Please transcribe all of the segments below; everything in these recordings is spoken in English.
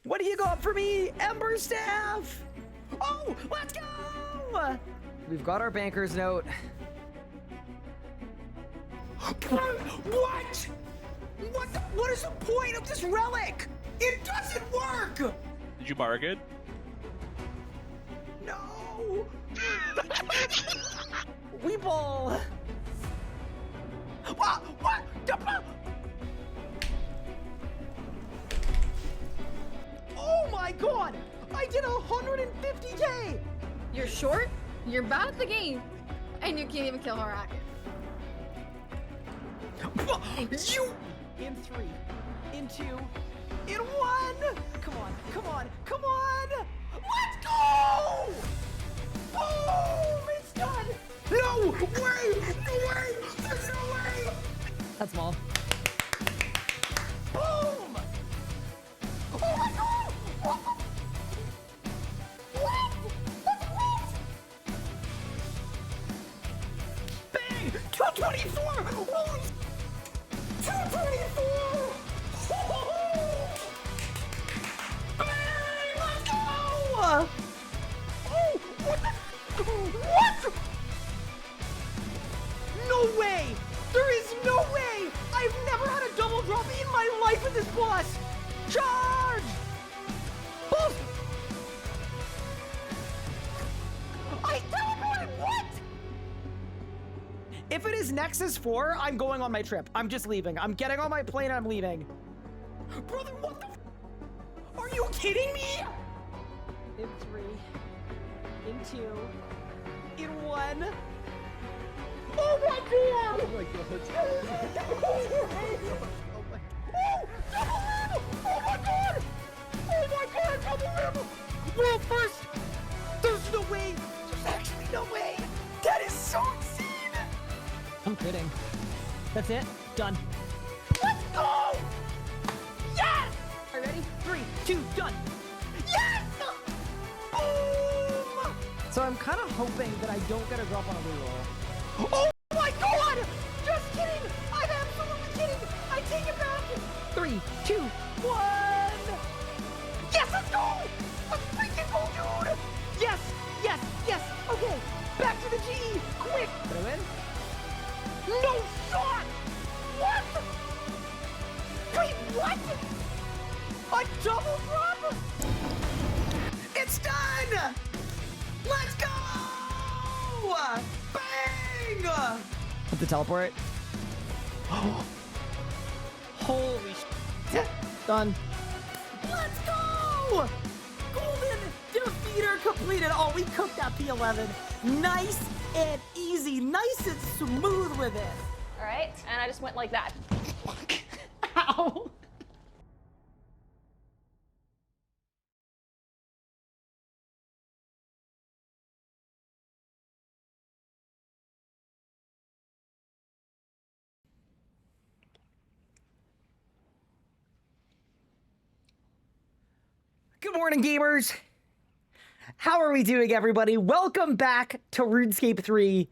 What do you got for me, Ember Staff? Oh, let's go! We've got our banker's note. What? What is the point of this relic? It doesn't work! Did you bargain? No! Weeble! What? Oh my god! I did 150k! You're short, you're bad at the game, and you can't even kill Harak. You! In 3, in 2, in 1! Come on, come on, come on! Let's go! Boom! It's done! No way! No way! There's no way! That's small. Boom! Oh my god! What? What? That's what? Bang! 224! Holy 224! Bang! Let's go! Oh! What the? What? No way! There is no way! I've never had a double drop in my life with this boss! Charge! Boom! I teleported! What? If it is Nexus 4, I'm going on my trip. I'm just leaving. I'm getting on my plane and I'm leaving. Brother, what the f? Are you kidding me? In 3, in 2, in 1. Oh my god! Oh my god. Oh my god! Oh my god, double rim! Well, first, there's no way. There's actually no way. That is so insane. I'm kidding. That's it. Done. Let's go! Yes! Are you ready? 3, 2, done. Yes! Boom! So I'm kind of hoping that I don't get a drop on a reroll. Oh my god! Just kidding! I'm absolutely kidding! I take it back! 3, 2, 1! Yes, let's go! Let's freaking go, dude! Yes! Yes! Yes! Okay! Back to the G! Quick! Did I win? No shot! What? Wait, what? A double drop? It's done! Let's go! Bang! Put the teleport. Oh. Holy shit. Done. Let's go! Golden defeater completed. Oh, we cooked that P11. Nice and easy. Nice and smooth with it. All right, and I just went like that. Ow. Good morning, gamers. How are we doing, everybody? Welcome back to RuneScape 3.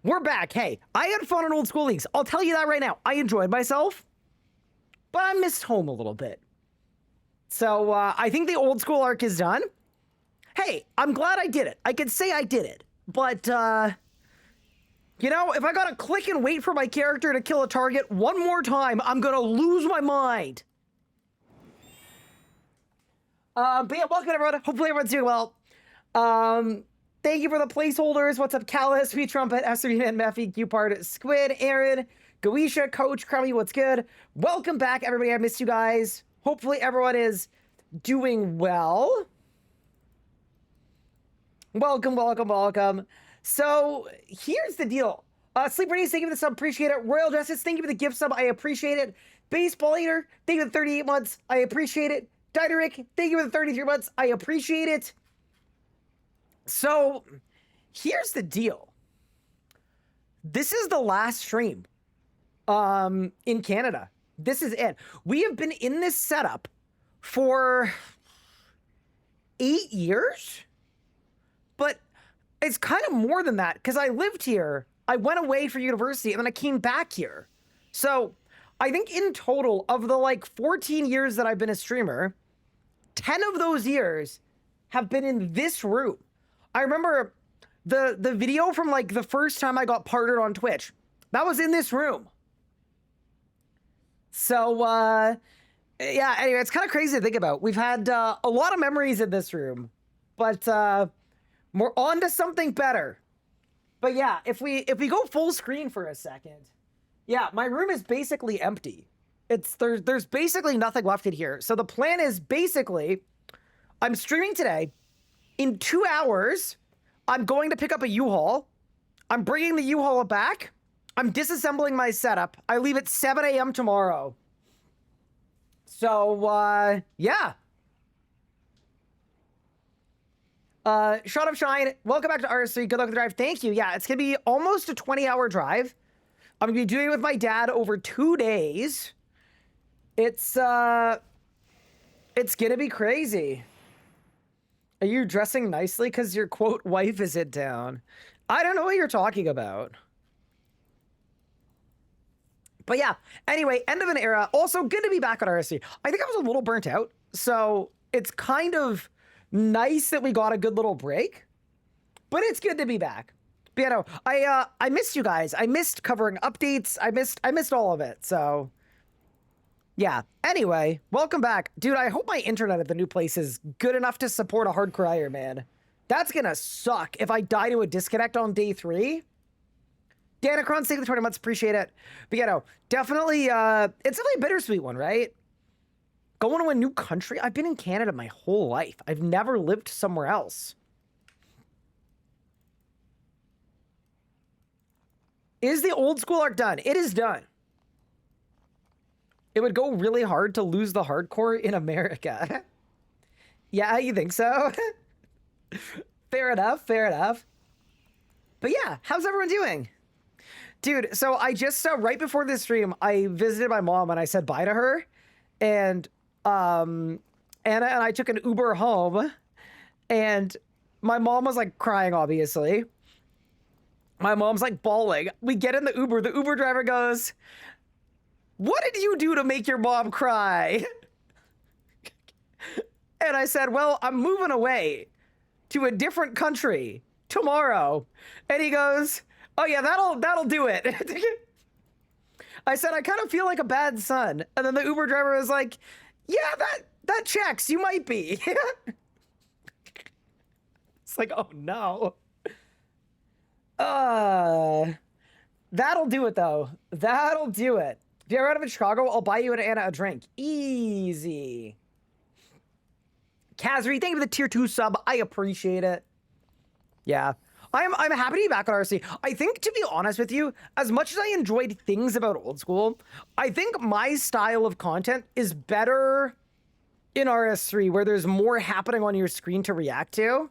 We're back. Hey, I had fun in Old School leagues. I'll tell you that right now. I enjoyed myself, but I missed home a little bit. So I think the Old School arc is done. Hey, I'm glad I did it. I can say I did it, but you know, if I gotta click and wait for my character to kill a target one more time, I'm gonna lose my mind. But yeah, welcome everyone. Hopefully everyone's doing well. Thank you for the placeholders. What's up, Callus, Sweet Trumpet, SRB, and Mephi, Q-Part, Squid, Aaron, Goisha, Coach, Crummy, what's good? Welcome back, everybody. I missed you guys. Hopefully everyone is doing well. Welcome, welcome, welcome. So here's the deal. Sleeper Days, thank you for the sub, appreciate it. Royal Justice, thank you for the gift sub, I appreciate it. Baseball Eater, thank you for the 38 months, I appreciate it. Dideric, thank you for the 33 months, I appreciate it. So here's the deal. This is the last stream in Canada. This is it. We have been in this setup for 8 years, but it's kind of more than that because I lived here. I went away for university and then I came back here. So I think in total of the like 14 years that I've been a streamer, 10 of those years have been in this room. I remember the video from like the first time I got partnered on Twitch. That was in this room. So, yeah, anyway, it's kind of crazy to think about. We've had a lot of memories in this room, but we're on to something better. But yeah, if we go full screen for a second, yeah, my room is basically empty. There's basically nothing left in here. So the plan is basically, I'm streaming today. In 2 hours, I'm going to pick up a U-Haul. I'm bringing the U-Haul back. I'm disassembling my setup. I leave at 7 a.m. tomorrow. So, yeah. Shot of Shine, welcome back to RS3. Good luck with the drive. Thank you. Yeah, it's going to be almost a 20-hour drive. I'm going to be doing it with my dad over 2 days. It's going to be crazy. Are you dressing nicely because your, quote, wife is in town? I don't know what you're talking about. But yeah, anyway, end of an era. Also, good to be back on RS3. I think I was a little burnt out, so it's kind of nice that we got a good little break. But it's good to be back. But yeah, no, I missed you guys. I missed covering updates. I missed all of it. So yeah. Anyway, welcome back, dude. I hope my internet at the new place is good enough to support a hardcore Iron Man. That's gonna suck if I die to a disconnect on day 3. Danacron, thank you for the 20 months. Appreciate it. But yeah, no, definitely, it's definitely a bittersweet one, right? Going to a new country. I've been in Canada my whole life. I've never lived somewhere else. Is the old school arc done? It is done. It would go really hard to lose the hardcore in America. Yeah, you think so? Fair enough, fair enough. But yeah, how's everyone doing? Dude, so I just, right before this stream, I visited my mom and I said bye to her. And Anna and I took an Uber home. And my mom was like crying, obviously. My mom's like bawling. We get in the Uber driver goes, "What did you do to make your mom cry?" And I said, "Well, I'm moving away to a different country tomorrow." And he goes, "Oh yeah, that'll do it." I said, "I kind of feel like a bad son." And then the Uber driver was like, "Yeah, that checks. You might be." It's like, oh no. That'll do it though. That'll do it. If you're out of Chicago, I'll buy you and Anna a drink. Easy. Kazri, thank you for the tier 2 sub. I appreciate it. Yeah. I'm happy to be back on RC. I think, to be honest with you, as much as I enjoyed things about Old School, I think my style of content is better in RS3, where there's more happening on your screen to react to.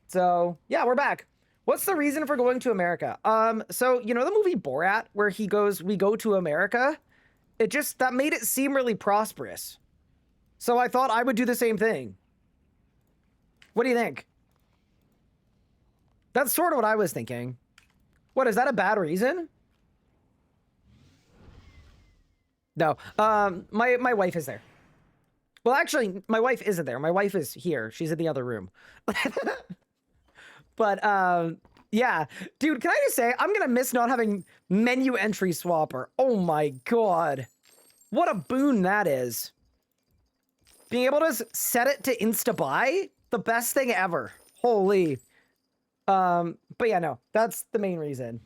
So, yeah, we're back. What's the reason for going to America? So, you know the movie Borat, where he goes, "We go to America"? That made it seem really prosperous. So I thought I would do the same thing. What do you think? That's sort of what I was thinking. What, is that a bad reason? No, my wife is there. Well, actually, my wife isn't there. My wife is here. She's in the other room. But, yeah. Dude, can I just say, I'm gonna miss not having menu entry swapper. Oh my god. What a boon that is. Being able to set it to insta-buy, the best thing ever. Holy. But yeah, no, that's the main reason.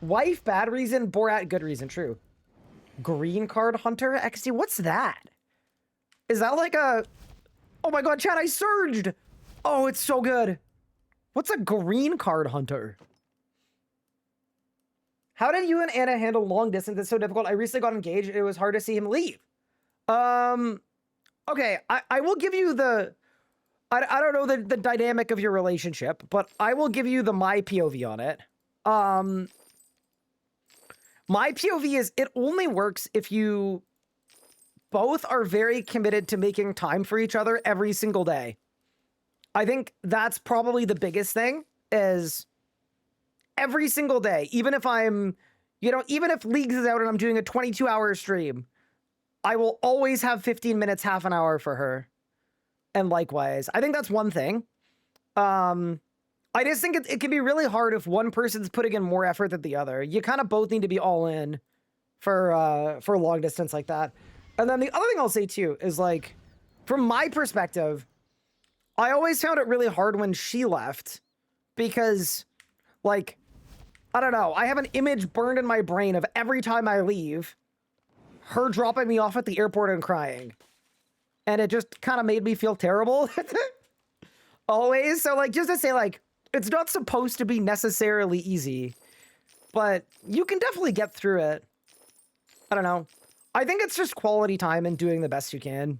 Wife, bad reason. Borat, good reason. True. Green card hunter XD. What's that? Is that like a... Oh my god, chat, I surged. Oh, it's so good. What's a green card hunter? How did you and Anna handle long distance? It's so difficult. I recently got engaged. It was hard to see him leave. Okay, I will give you the... I don't know the dynamic of your relationship, but I will give you my POV on it. My POV is it only works if you both are very committed to making time for each other every single day. I think that's probably the biggest thing, is every single day, even if I'm, even if Leagues is out and I'm doing a 22-hour stream, I will always have 15 minutes, half an hour for her. and likewise. I think that's one thing. I just think it can be really hard if one person's putting in more effort than the other. You kind of both need to be all in for long distance like that. And then the other thing I'll say too is like, from my perspective, I always found it really hard when she left because, like, I don't know, I have an image burned in my brain of every time I leave, her dropping me off at the airport and crying. And it just kind of made me feel terrible. Always. So, like, just to say, like, it's not supposed to be necessarily easy, but you can definitely get through it. I don't know. I think it's just quality time and doing the best you can.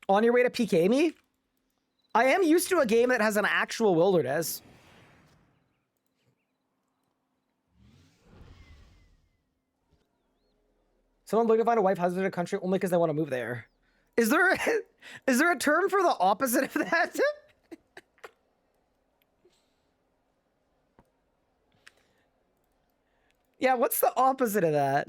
On your way to PK me? I am used to a game that has an actual wilderness. Someone looking to find a wife, husband in a country only because they want to move there. Is there a term for the opposite of that? Yeah, what's the opposite of that?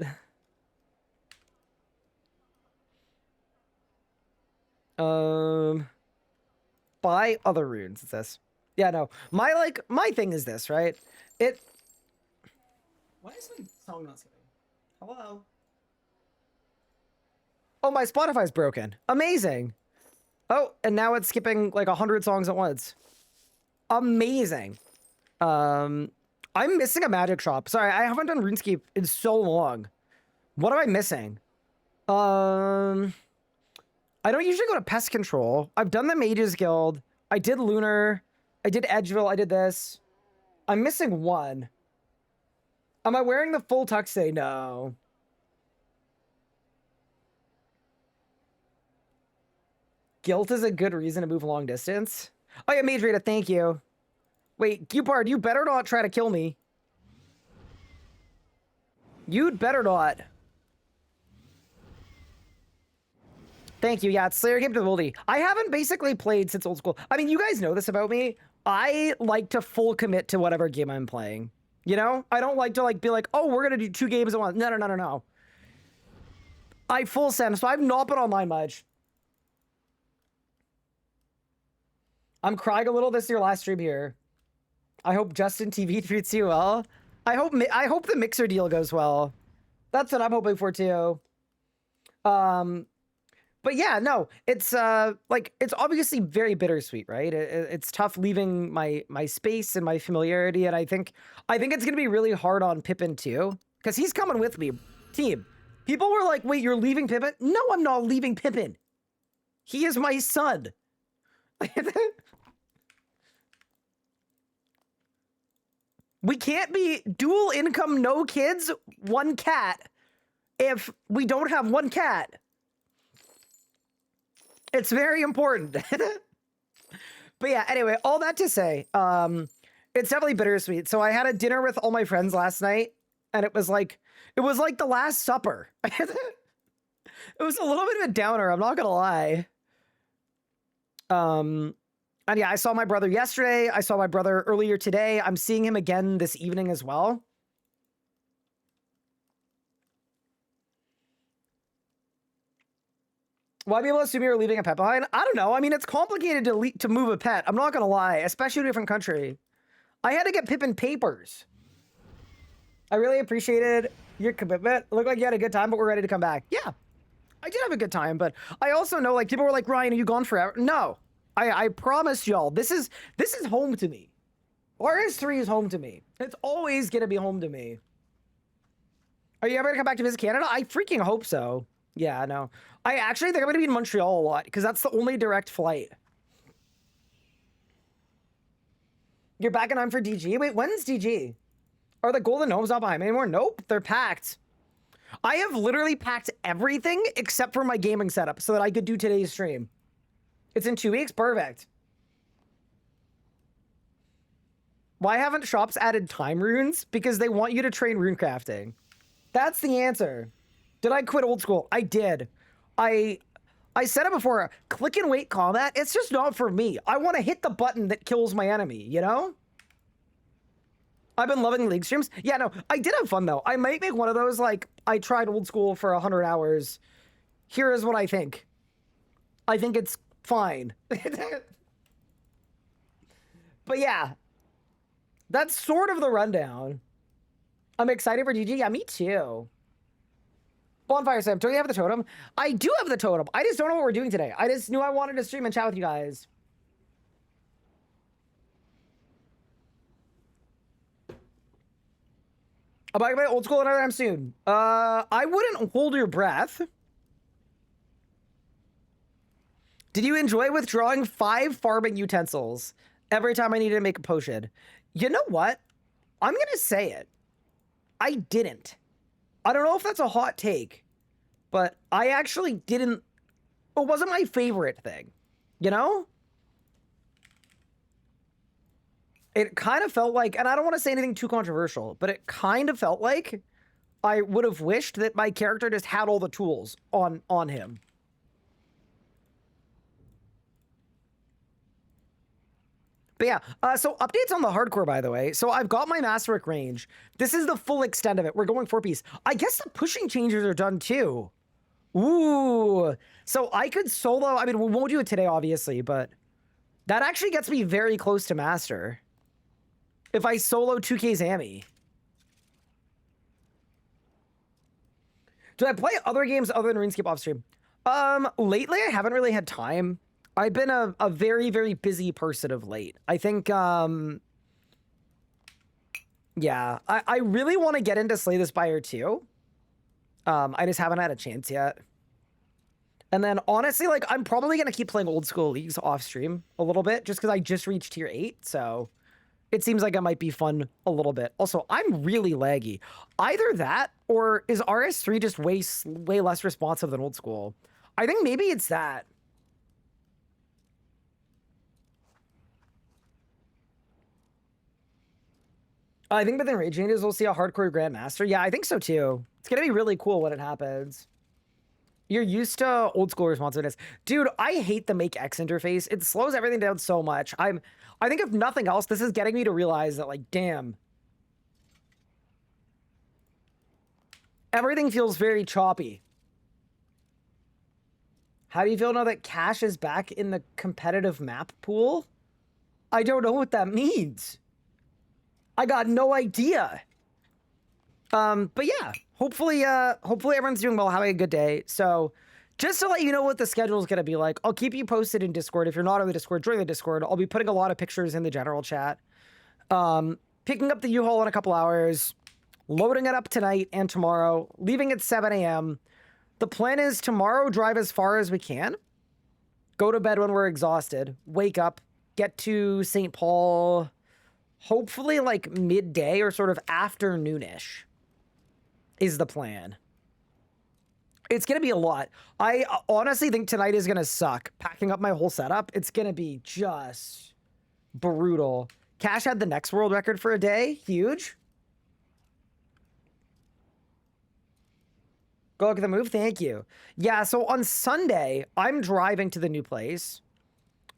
Buy other runes, it says. Yeah, no. My thing is this, right? Why is my song not skipping? Hello? Oh, my Spotify's broken. Amazing. Oh, and now it's skipping like 100 songs at once. Amazing. I'm missing a magic shop. Sorry, I haven't done RuneScape in so long. What am I missing? I don't usually go to pest control. I've done the Mages Guild. I did Lunar. I did Edgeville. I did this. I'm missing one. Am I wearing the full tux today? No. Guilt is a good reason to move long distance. Oh yeah, Mage Rita, thank you. Wait, Cupard, you better not try to kill me. You'd better not. Thank you. Yeah, it's Slayer capability. I haven't basically played since Old School. I mean, you guys know this about me. I like to full commit to whatever game I'm playing. You know? I don't like to like be like, oh, we're going to do 2 games at once. No, no, no, no, no. I full send, so I've not been online much. I'm crying a little. This is your last stream here. I hope Justin TV treats you well. I hope the Mixer deal goes well. That's what I'm hoping for too. But yeah, no, it's like it's obviously very bittersweet, right? It's tough leaving my space and my familiarity, and I think it's gonna be really hard on Pippin too, because he's coming with me. Team, people were like, "Wait, you're leaving Pippin?" No, I'm not leaving Pippin. He is my son. We can't be dual income, no kids, one cat if we don't have one cat. It's very important. But yeah, anyway, all that to say, it's definitely bittersweet. So I had a dinner with all my friends last night, and it was like the Last Supper. It was a little bit of a downer, I'm not gonna lie. And yeah, I saw my brother yesterday. I saw my brother earlier today. I'm seeing him again this evening as well. Why people assume you're leaving a pet behind? I don't know. I mean, it's complicated to move a pet. I'm not going to lie, especially in a different country. I had to get Pippin papers. I really appreciated your commitment. It looked like you had a good time, but we're ready to come back. Yeah, I did have a good time, but I also know, like, people were like, Ryan, are you gone forever? No. I promise y'all, this is home to me. RS3 is home to me. It's always gonna be home to me. Are you ever gonna come back to visit Canada? I freaking hope so. Yeah, no. I actually think I'm gonna be in Montreal a lot because that's the only direct flight. You're back in time for DG? Wait, when's DG? Are the golden gnomes not behind me anymore? Nope, they're packed. I have literally packed everything except for my gaming setup so that I could do today's stream. It's in 2 weeks? Perfect. Why haven't shops added time runes? Because they want you to train rune crafting. That's the answer. Did I quit Old School? I did. I said it before, click and wait combat, it's just not for me. I want to hit the button that kills my enemy, you know? I've been loving League streams. Yeah, no, I did have fun though. I might make one of those, like, I tried Old School for 100 hours. Here is what I think. I think it's fine. But yeah, that's sort of the rundown. I'm excited for GG. Yeah, me too. Bonfire Sam, do you have the totem? I do have the totem. I just don't know what we're doing today. I just knew I wanted to stream and chat with you guys. I'll buy Old School another time soon. I wouldn't hold your breath. Did you enjoy withdrawing 5 farming utensils every time I needed to make a potion? You know what? I'm going to say it. I didn't. I don't know if that's a hot take, but I actually didn't. It wasn't my favorite thing, you know? It kind of felt like, and I don't want to say anything too controversial, but it kind of felt like I would have wished that my character just had all the tools on him. But yeah, so updates on the hardcore, by the way. So I've got my Masterwork range. This is the full extent of it. We're going 4-piece. I guess the pushing changes are done too. Ooh. So I could solo, I mean, we won't do it today, obviously, but that actually gets me very close to Master. If I solo 2K Zammy. Do I play other games other than RuneScape off stream? Lately I haven't really had time. I've been a very, very busy person of late. I think, yeah, I really want to get into Slay the Spire too. I just haven't had a chance yet. And then honestly, like, I'm probably going to keep playing Old School Leagues off stream a little bit just because I just reached tier 8. So it seems like it might be fun a little bit. Also, I'm really laggy. Either that or is RS3 just way less responsive than Old School? I think maybe it's that. I think within Rage Changes, we'll see a hardcore Grandmaster. Yeah, I think so too. It's going to be really cool when it happens. You're used to Old School responsiveness. Dude, I hate the Make X interface. It slows everything down so much. I think if nothing else, this is getting me to realize that, like, damn. Everything feels very choppy. How do you feel now that Cash is back in the competitive map pool? I don't know what that means. I got no idea. But yeah, hopefully everyone's doing well, having a good day. So just to let you know what the schedule is going to be like, I'll keep you posted in Discord. If you're not on the Discord, join the Discord. I'll be putting a lot of pictures in the general chat. Picking up the U-Haul in a couple hours, loading it up tonight and tomorrow, leaving at 7 a.m. The plan is tomorrow, drive as far as we can, go to bed when we're exhausted, wake up, get to St. Paul, hopefully like midday or sort of afternoonish is the plan. It's going to be a lot. I honestly think tonight is going to suck. Packing up my whole setup, it's going to be just brutal. Cash had the next world record for a day. Huge. Go look at the move. Thank you. Yeah, so on Sunday, I'm driving to the new place.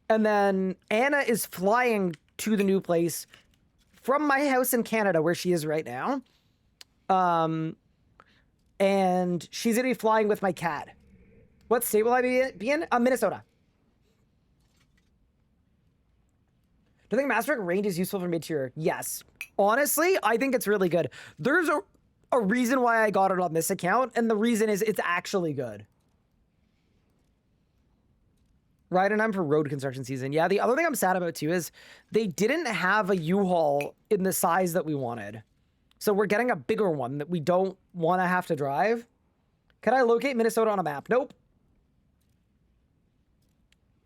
And then Anna is flying to the new place from my house in Canada, where she is right now. And she's going to be flying with my cat. What state will I be in? Minnesota. Do you think Masterwork range is useful for mid-tier? Yes. Honestly, I think it's really good. There's a reason why I got it on this account, and the reason is it's actually good. Right, and I'm for road construction season. Yeah, the other thing I'm sad about too is they didn't have a U-Haul in the size that we wanted. So we're getting a bigger one that we don't want to have to drive. Can I locate Minnesota on a map? Nope.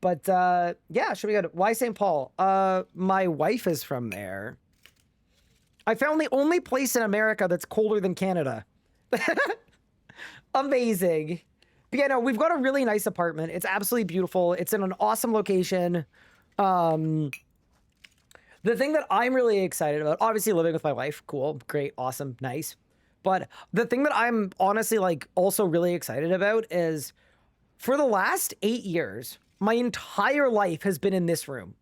But yeah, should be good. Why St. Paul? My wife is from there. I found the only place in America that's colder than Canada. Amazing. But yeah, no, we've got a really nice apartment. It's absolutely beautiful. It's in an awesome location. The thing that I'm really excited about, obviously living with my wife, cool, great, awesome, nice. But the thing that I'm honestly like also really excited about is for the last 8 years, my entire life has been in this room.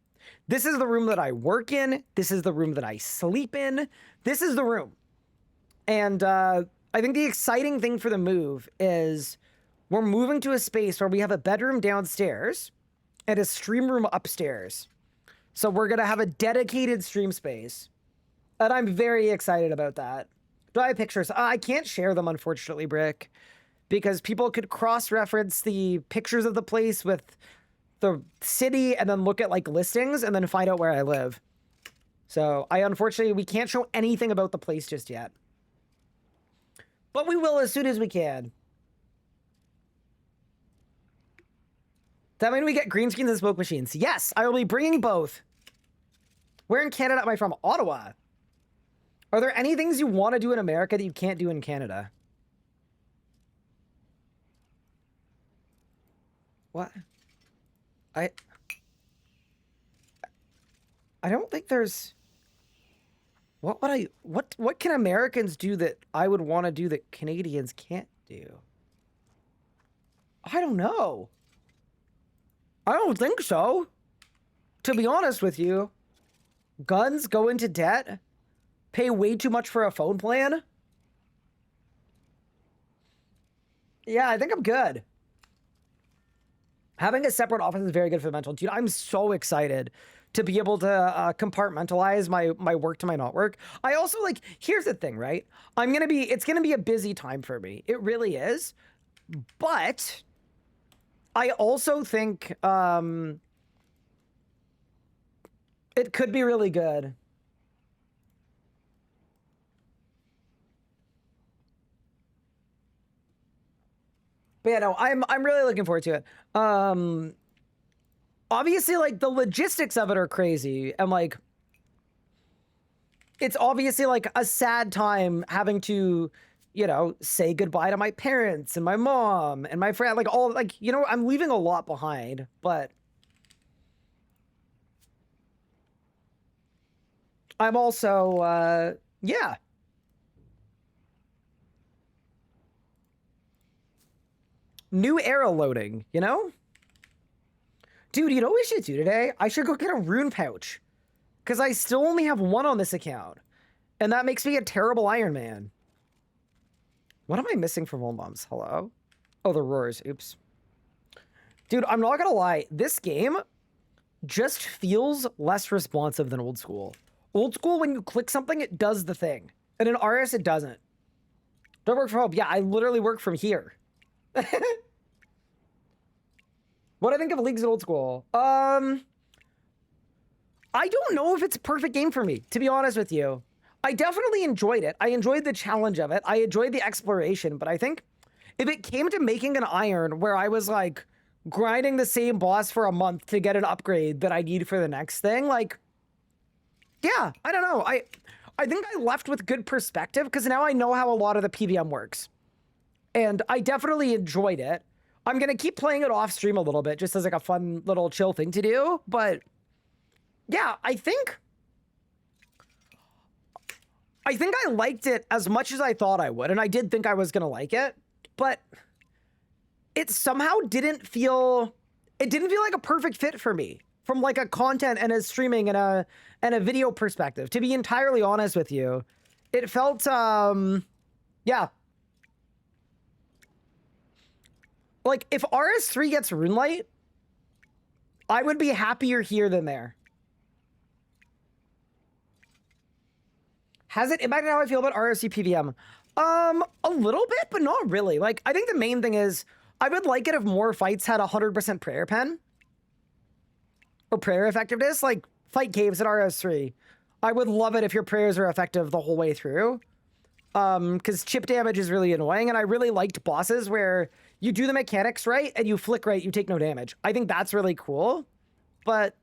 This is the room that I work in. This is the room that I sleep in. This is the room. And I think the exciting thing for the move is we're moving to a space where we have a bedroom downstairs and a stream room upstairs. So we're going to have a dedicated stream space. And I'm very excited about that. Do I have pictures? I can't share them, unfortunately, Brick, because people could cross-reference the pictures of the place with the city and then look at like listings and then find out where I live. So unfortunately, we can't show anything about the place just yet. But we will as soon as we can. That mean we get green screens and smoke machines? Yes, I will be bringing both. Where in Canada am I from? Ottawa. Are there any things you want to do in America that you can't do in Canada? What? I don't think there's... What can Americans do that I would want to do that Canadians can't do? I don't know. I don't think so. To be honest with you. Guns, go into debt, pay way too much for a phone plan. Yeah, I think I'm good. Having a separate office is very good for the mental. Dude, I'm so excited to be able to compartmentalize my work to my not work. I also, like, here's the thing, right? It's gonna be a busy time for me. It really is. But I also think it could be really good. But yeah, no, I'm really looking forward to it. Obviously, like, the logistics of it are crazy, and like, it's obviously like a sad time having to, you know, say goodbye to my parents and my mom and my friend, like, all, like, you know, I'm leaving a lot behind, but I'm also, yeah. New era loading, you know? Dude, you know what we should do today? I should go get a rune pouch. Because I still only have one on this account. And that makes me a terrible Iron Man. What am I missing from Old Moms? Hello? Oh, the roars. Oops. Dude, I'm not gonna lie. This game just feels less responsive than Old School. Old School, when you click something, it does the thing. And in RS, it doesn't. Don't work from home. Yeah, I literally work from here. What do I think of Leagues in Old School? I don't know if it's a perfect game for me, to be honest with you. I definitely enjoyed it. I enjoyed the challenge of it. I enjoyed the exploration, but I think if it came to making an iron where I was like grinding the same boss for a month to get an upgrade that I need for the next thing, like, yeah, I don't know. I think I left with good perspective because now I know how a lot of the PVM works. And I definitely enjoyed it. I'm going to keep playing it off stream a little bit just as like a fun little chill thing to do. But yeah, I think I liked it as much as I thought I would. And I did think I was going to like it. But it somehow didn't feel like a perfect fit for me from like a content and a streaming and a video perspective. To be entirely honest with you, it felt, yeah. Like, if RS3 gets RuneLight, I would be happier here than there. Has it impacted how I feel about RS3 PVM? A little bit, but not really. Like, I think the main thing is, I would like it if more fights had 100% prayer pen. Or prayer effectiveness, like fight caves at RS3. I would love it if your prayers are effective the whole way through. Because chip damage is really annoying, and I really liked bosses where you do the mechanics right, and you flick right, you take no damage. I think that's really cool, but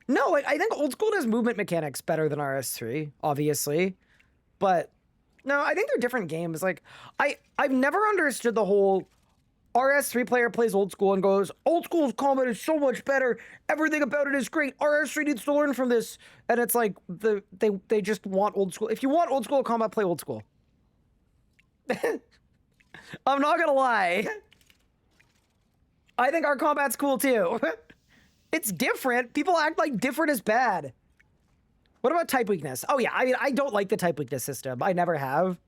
no, like, I think Old School does movement mechanics better than RS3, obviously, but no, I think they're different games. Like, I've never understood the whole RS3 player plays Old School and goes, Old School's combat is so much better, everything about it is great, RS3 needs to learn from this, and it's like, they just want Old School. If you want Old School combat, play Old School. I'm not gonna lie. I think our combat's cool too. It's different. People act like different is bad. What about type weakness? Oh yeah, I mean, I don't like the type weakness system. I never have.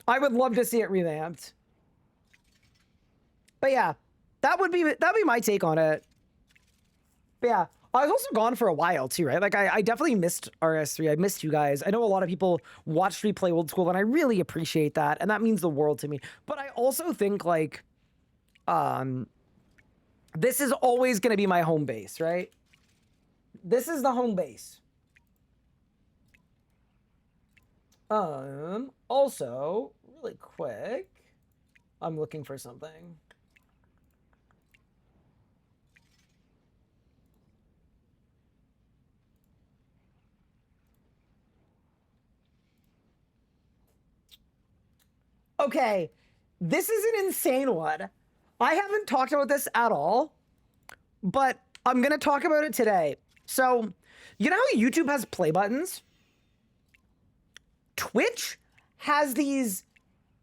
I would love to see it revamped. But yeah, that'd be my take on it. But yeah, I was also gone for a while too, right? Like I definitely missed RS3. I missed you guys. I know a lot of people watched me play Old School, and I really appreciate that, and that means the world to me. But I also think like, this is always going to be my home base, right? This is the home base. Also, really quick, I'm looking for something. Okay, this is an insane one. I haven't talked about this at all, but I'm gonna talk about it today. So, you know how YouTube has play buttons? Twitch has these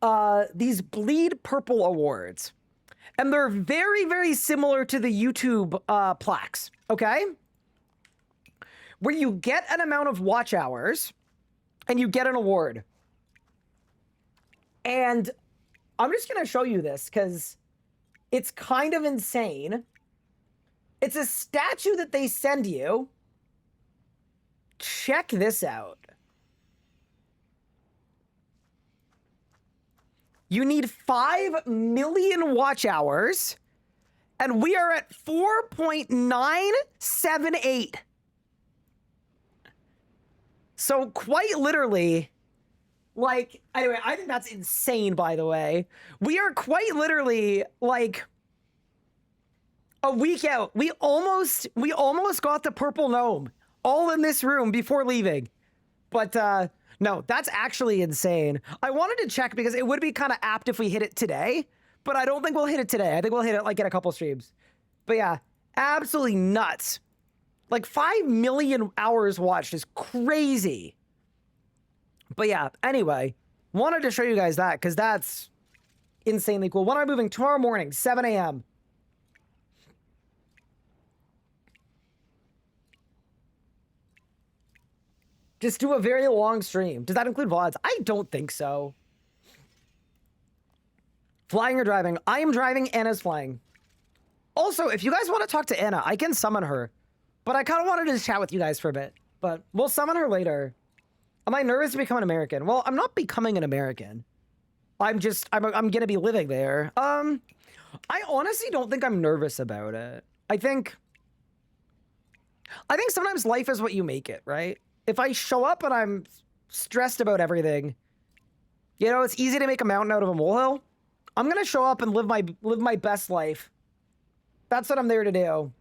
bleed purple awards, and they're very, very similar to the YouTube plaques, okay? Where you get an amount of watch hours and you get an award. And I'm just gonna show you this because it's kind of insane. It's a statue that they send you. Check this out. You need 5 million watch hours, and we are at 4.978. So quite literally, like, anyway, I think that's insane, by the way. We are quite literally, like, a week out. We almost got the purple gnome all in this room before leaving. But, no, that's actually insane. I wanted to check because it would be kind of apt if we hit it today, but I don't think we'll hit it today. I think we'll hit it, like, in a couple streams. But yeah, absolutely nuts. Like, 5 million hours watched is crazy. But yeah, anyway, wanted to show you guys that because that's insanely cool. When I'm moving tomorrow morning, 7 a.m. Just do a very long stream. Does that include VODs? I don't think so. Flying or driving? I am driving, Anna's flying. Also, if you guys want to talk to Anna, I can summon her. But I kind of wanted to chat with you guys for a bit. But we'll summon her later. Am I nervous to become an American? Well, I'm not becoming an American. I'm gonna be living there. I honestly don't think I'm nervous about it. I think sometimes life is what you make it, right? If I show up and I'm stressed about everything, you know, it's easy to make a mountain out of a molehill. I'm gonna show up and live my best life. That's what I'm there to do.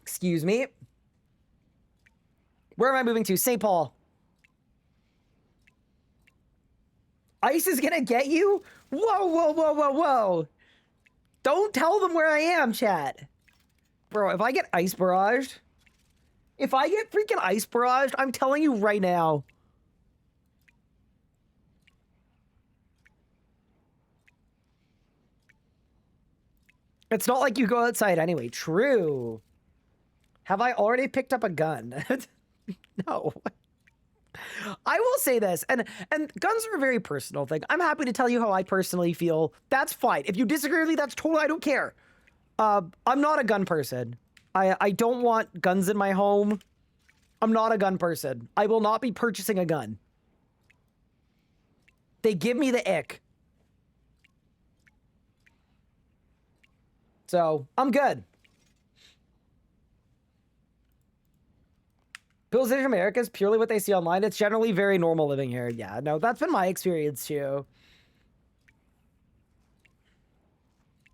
Excuse me. Where am I moving to? St. Paul. Ice is gonna get you? Whoa, whoa, whoa, whoa, whoa. Don't tell them where I am, chat. Bro, if I get ice barraged, if I get freaking ice barraged, I'm telling you right now. It's not like you go outside anyway. True. Have I already picked up a gun? No. I will say this, and guns are a very personal thing. I'm happy to tell you how I personally feel. That's fine. If you disagree with me, that's totally, I don't care. I'm not a gun person. I don't want guns in my home. I'm not a gun person. I will not be purchasing a gun. They give me the ick. So, I'm good. People's in America is purely what they see online. It's generally very normal living here. Yeah, no, that's been my experience too.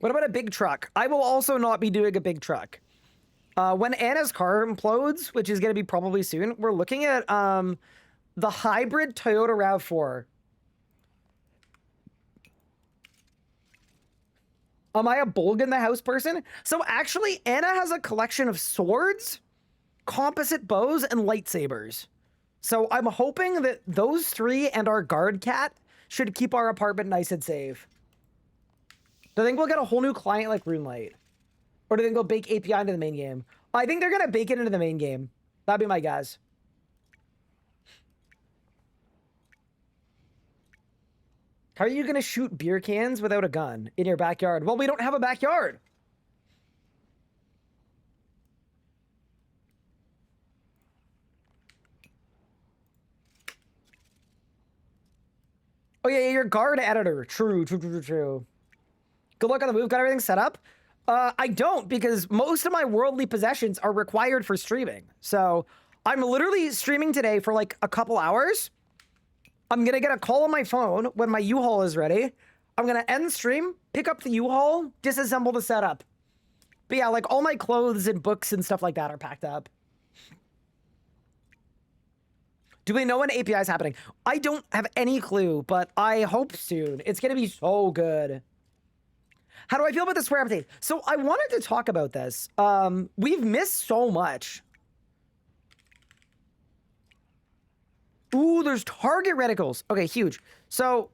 What about a big truck? I will also not be doing a big truck. When Anna's car implodes, which is going to be probably soon, we're looking at the hybrid Toyota RAV4. Am I a Bulg in the house person? So actually, Anna has a collection of swords, composite bows, and lightsabers. So I'm hoping that those 3 and our guard cat should keep our apartment nice and safe. Do you think we'll get a whole new client like RuneLight? Or do you think they'll bake API into the main game? I think they're going to bake it into the main game. That'd be my guess. How are you going to shoot beer cans without a gun in your backyard? Well, we don't have a backyard. Oh, yeah, you're guard editor. True. Good luck on the move. Got everything set up? I don't, because most of my worldly possessions are required for streaming. So I'm literally streaming today for like a couple hours. I'm going to get a call on my phone when my U-Haul is ready. I'm going to end stream, pick up the U-Haul, disassemble the setup. But yeah, like all my clothes and books and stuff like that are packed up. Do we know when API is happening? I don't have any clue, but I hope soon. It's going to be so good. How do I feel about the square update? So I wanted to talk about this. We've missed so much. Ooh, there's target reticles. Okay, huge. So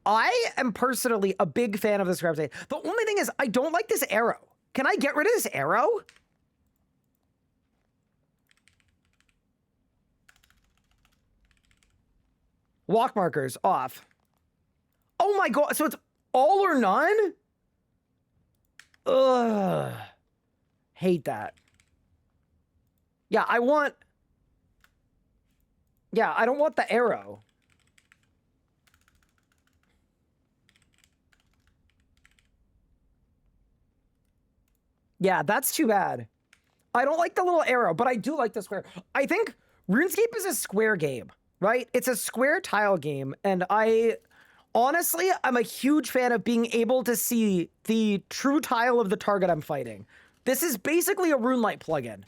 I am personally a big fan of the square update. The only thing is I don't like this arrow. Can I get rid of this arrow? Walk markers off. Oh my god, so it's all or none? Ugh. Hate that. Yeah, I don't want the arrow. Yeah, that's too bad. I don't like the little arrow, but I do like the square. I think RuneScape is a square game, right? It's a square tile game, and honestly, I'm a huge fan of being able to see the true tile of the target I'm fighting. This is basically a RuneLight plugin,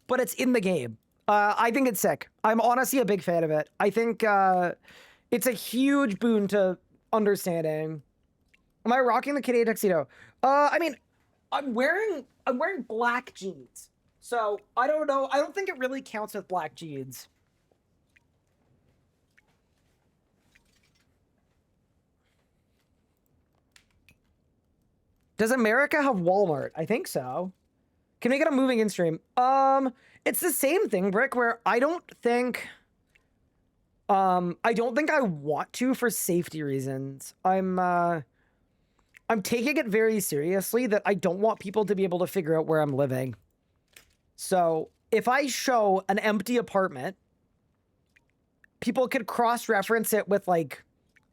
but it's in the game. I think it's sick. I'm honestly a big fan of it. I think it's a huge boon to understanding. Am I rocking the Canadian tuxedo? I mean, I'm wearing black jeans, so I don't know. I don't think it really counts with black jeans. Does America have Walmart? I think so. Can we get a moving in stream? It's the same thing, Brick, where I don't think I want to for safety reasons. I'm taking it very seriously that I don't want people to be able to figure out where I'm living. So if I show an empty apartment, people could cross-reference it with like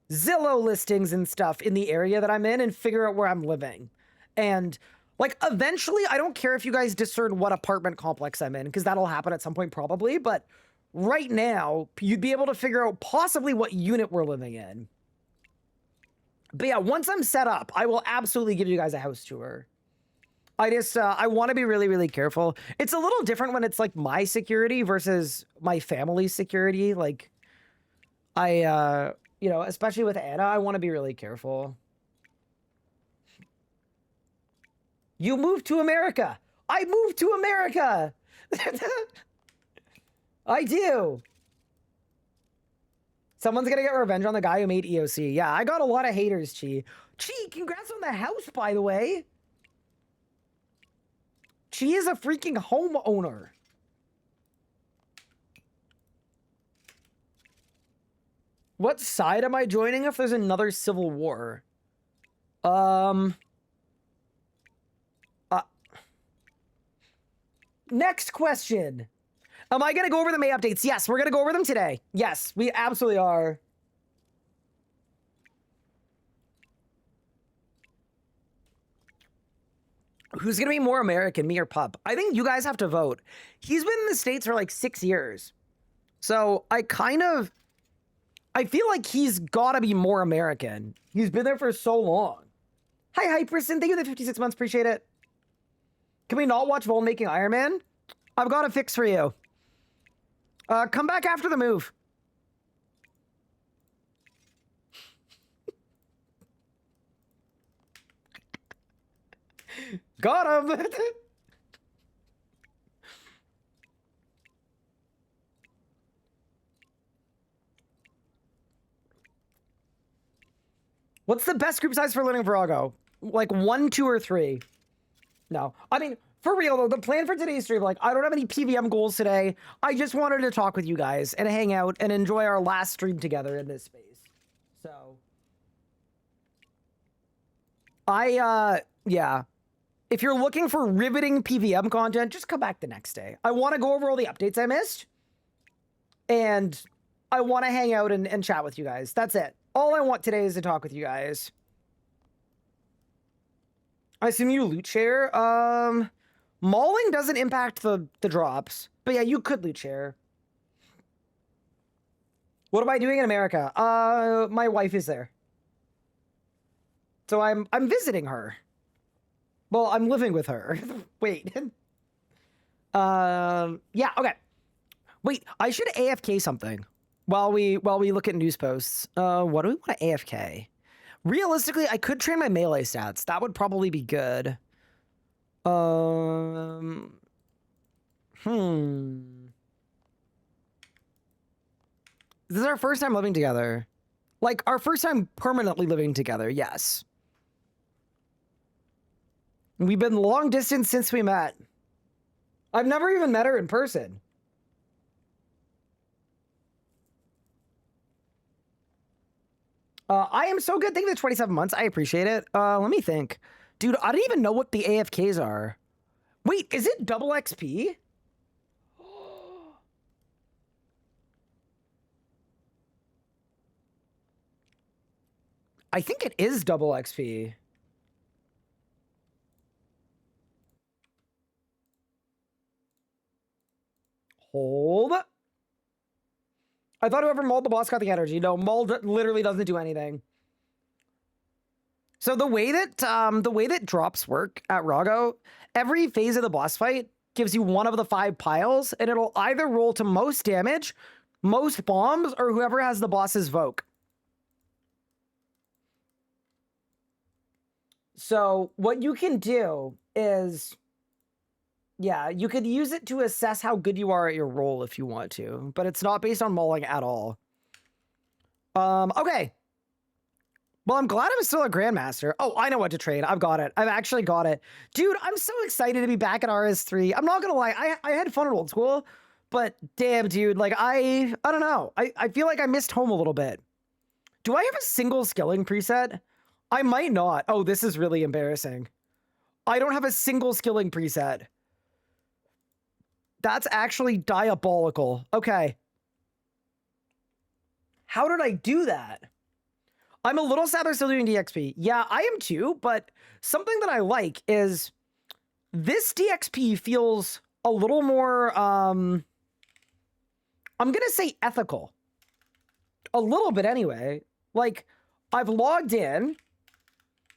Zillow listings and stuff in the area that I'm in and figure out where I'm living. And like, eventually, I don't care if you guys discern what apartment complex I'm in, because that'll happen at some point probably, but right now, you'd be able to figure out possibly what unit we're living in. But yeah, once I'm set up, I will absolutely give you guys a house tour. I want to be really, really careful. It's a little different when it's like my security versus my family's security. Like, you know, especially with Anna, I want to be really careful. You moved to America. I moved to America. I do. Someone's gonna get revenge on the guy who made EOC. Yeah, I got a lot of haters, Chi. Chi, congrats on the house, by the way. Chi is a freaking homeowner. What side am I joining if there's another civil war? Next question. Am I going to go over the May updates? Yes, we're going to go over them today. Yes, we absolutely are. Who's going to be more American, me or Pup? I think you guys have to vote. He's been in the States for like 6 years. So I feel like he's got to be more American. He's been there for so long. Hi, Hyperson. Thank you for the 56 months. Appreciate it. Can we not watch Vol making Iron Man? I've got a fix for you. Come back after the move. Got him. What's the best group size for learning Virago? Like 1, 2, or 3? No. I mean, for real though, the plan for today's stream, like, I don't have any PVM goals today. I just wanted to talk with you guys and hang out and enjoy our last stream together in this space. So, yeah. If you're looking for riveting PVM content, just come back the next day. I want to go over all the updates I missed. And I want to hang out and chat with you guys. That's it. All I want today is to talk with you guys. I assume you loot share. Mauling doesn't impact the drops. But yeah, you could loot share. What am I doing in America? My wife is there. So I'm visiting her. Well, I'm living with her. Wait. Yeah, okay. Wait, I should AFK something while we look at news posts. What do we want to AFK? Realistically, I could train my melee stats. That would probably be good. This is our first time living together. Like, our first time permanently living together, yes. We've been long distance since we met. I've never even met her in person. I am so good. Thank you for the 27 months. I appreciate it. Let me think. Dude, I don't even know what the AFKs are. Wait, is it double XP? I think it is double XP. Hold. I thought whoever mauled the boss got the energy. No, mauled literally doesn't do anything. So the way that drops work at Rago, every phase of the boss fight gives you one of the 5 piles, and it'll either roll to most damage, most bombs, or whoever has the boss's Voke. So what you can do is, yeah, you could use it to assess how good you are at your role if you want to, but it's not based on mauling at all. Okay. Well, I'm glad I'm still a Grandmaster. Oh, I know what to trade. I've got it. I've actually got it. Dude, I'm so excited to be back at RS3. I'm not gonna lie, I had fun at Old School, but damn, dude, like, I don't know. I feel like I missed home a little bit. Do I have a single skilling preset? I might not. Oh, this is really embarrassing. I don't have a single skilling preset. That's actually diabolical. Okay. How did I do that? I'm a little sad they're still doing DXP. Yeah, I am too, but something that I like is this DXP feels a little more, I'm gonna say ethical. A little bit anyway. Like, I've logged in,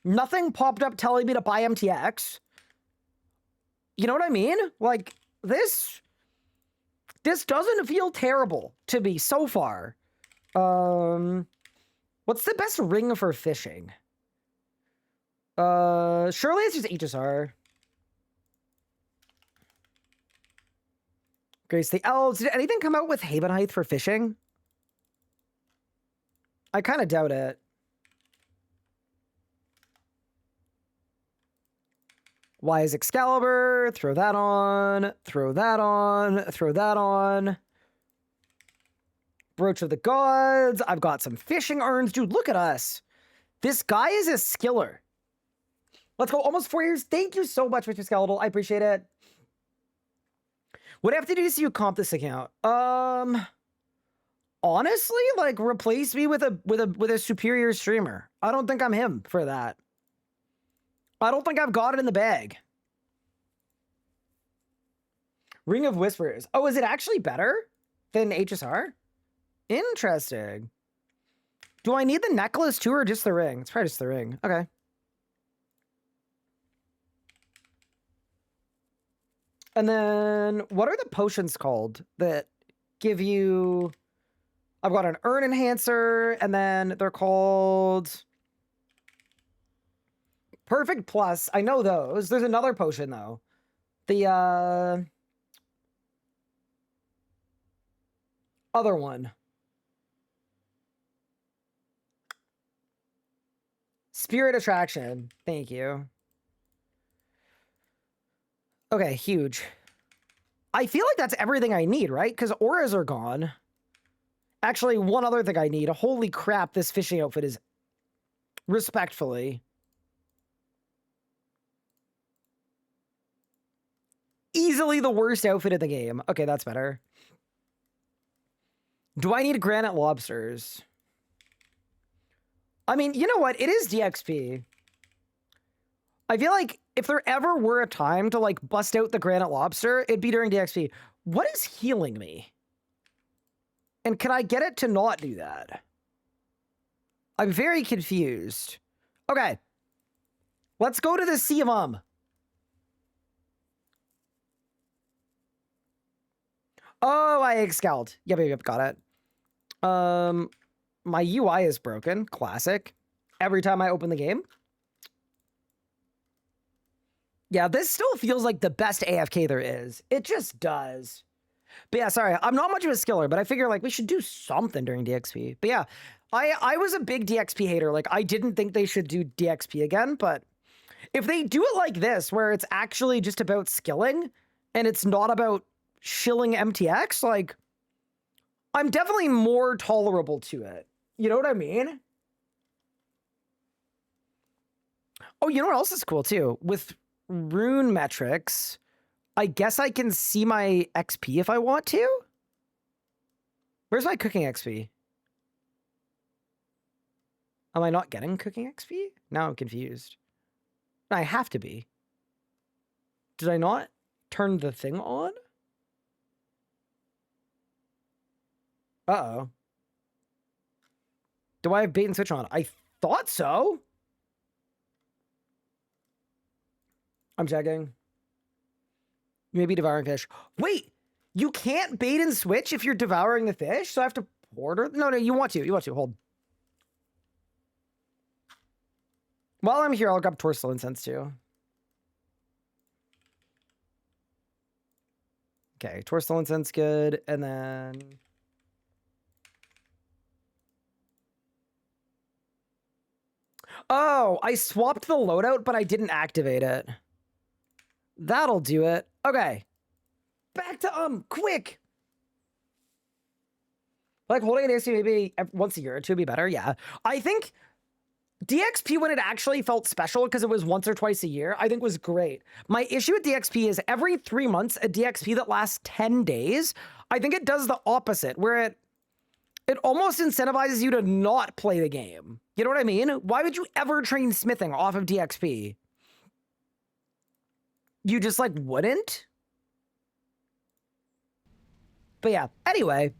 nothing popped up telling me to buy MTX. You know what I mean? Like, this doesn't feel terrible to me so far. What's the best ring for fishing? Surely it's just HSR. Grace the Elves. Did anything come out with Haven Height for fishing? I kind of doubt it. Wise Excalibur. Throw that on. Throw that on. Throw that on. Brooch of the Gods. I've got some fishing urns. Dude, look at us. This guy is a skiller. Let's go. Almost 4 years. Thank you so much, Mr. Skeletal. I appreciate it. What do I have to do to see you comp this account? Honestly, like, replace me with a superior streamer. I don't think I'm him for that. I don't think I've got it in the bag. Ring of Whispers. Oh, is it actually better than HSR? Interesting. Do I need the necklace too, or just the ring? It's probably just the ring. Okay. And then, what are the potions called that give you... I've got an urn enhancer, and then they're called... Perfect Plus. I know those. There's another potion, though. The, other one. Spirit attraction. Thank you. Okay, huge. I feel like that's everything I need, right? Because auras are gone. Actually, one other thing I need. Holy crap, this fishing outfit is respectfully easily the worst outfit in the game. Okay, that's better. Do I need granite lobsters? I mean, you know what? It is DXP. I feel like if there ever were a time to, like, bust out the granite lobster, it'd be during DXP. What is healing me? And can I get it to not do that? I'm very confused. Okay. Let's go to the Sea of Oh, I egg-scowled. Yep, got it. My UI is broken. Classic. Every time I open the game. Yeah, this still feels like the best AFK there is. It just does. But yeah, sorry, I'm not much of a skiller, but I figure like we should do something during DXP. But yeah, I was a big DXP hater. Like I didn't think they should do DXP again, but if they do it like this, where it's actually just about skilling and it's not about shilling MTX, like I'm definitely more tolerable to it. You know what I mean? Oh, you know what else is cool too? With rune metrics, I guess I can see my XP if I want to. Where's my cooking XP? Am I not getting cooking XP? Now I'm confused. I have to be. Did I not turn the thing on? Uh-oh. Do I have bait and switch on? I thought so. I'm checking. Maybe devouring fish. Wait, you can't bait and switch if you're devouring the fish? So I have to order? No, you want to. You want to. Hold. While I'm here, I'll grab torso incense too. Okay, torso incense good. And then... Oh, I swapped the loadout, but I didn't activate it. That'll do it. Okay. Back to, quick. Like, holding an AC maybe once a year or two would be better. Yeah. I think DXP, when it actually felt special because it was once or twice a year, I think was great. My issue with DXP is every 3 months, a DXP that lasts 10 days, I think it does the opposite, where it almost incentivizes you to not play the game. You know what I mean? Why would you ever train smithing off of DXP? You just, like, wouldn't? But yeah, anyway,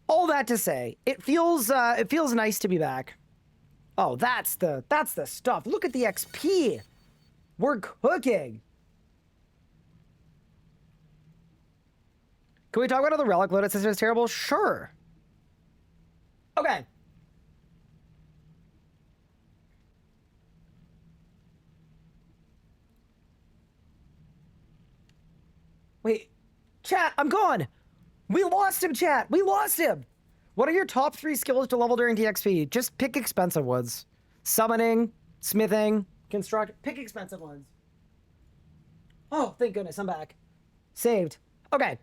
all that to say, it feels nice to be back. Oh, that's the stuff. Look at the XP. We're cooking. Can we talk about how the relic loadout system is terrible? Sure. Okay. Wait, chat, I'm gone. We lost him, chat. We lost him. What are your top 3 skills to level during DXP? Just pick expensive ones. Summoning, smithing, construct. Pick expensive ones. Oh, thank goodness, I'm back. Saved. Okay.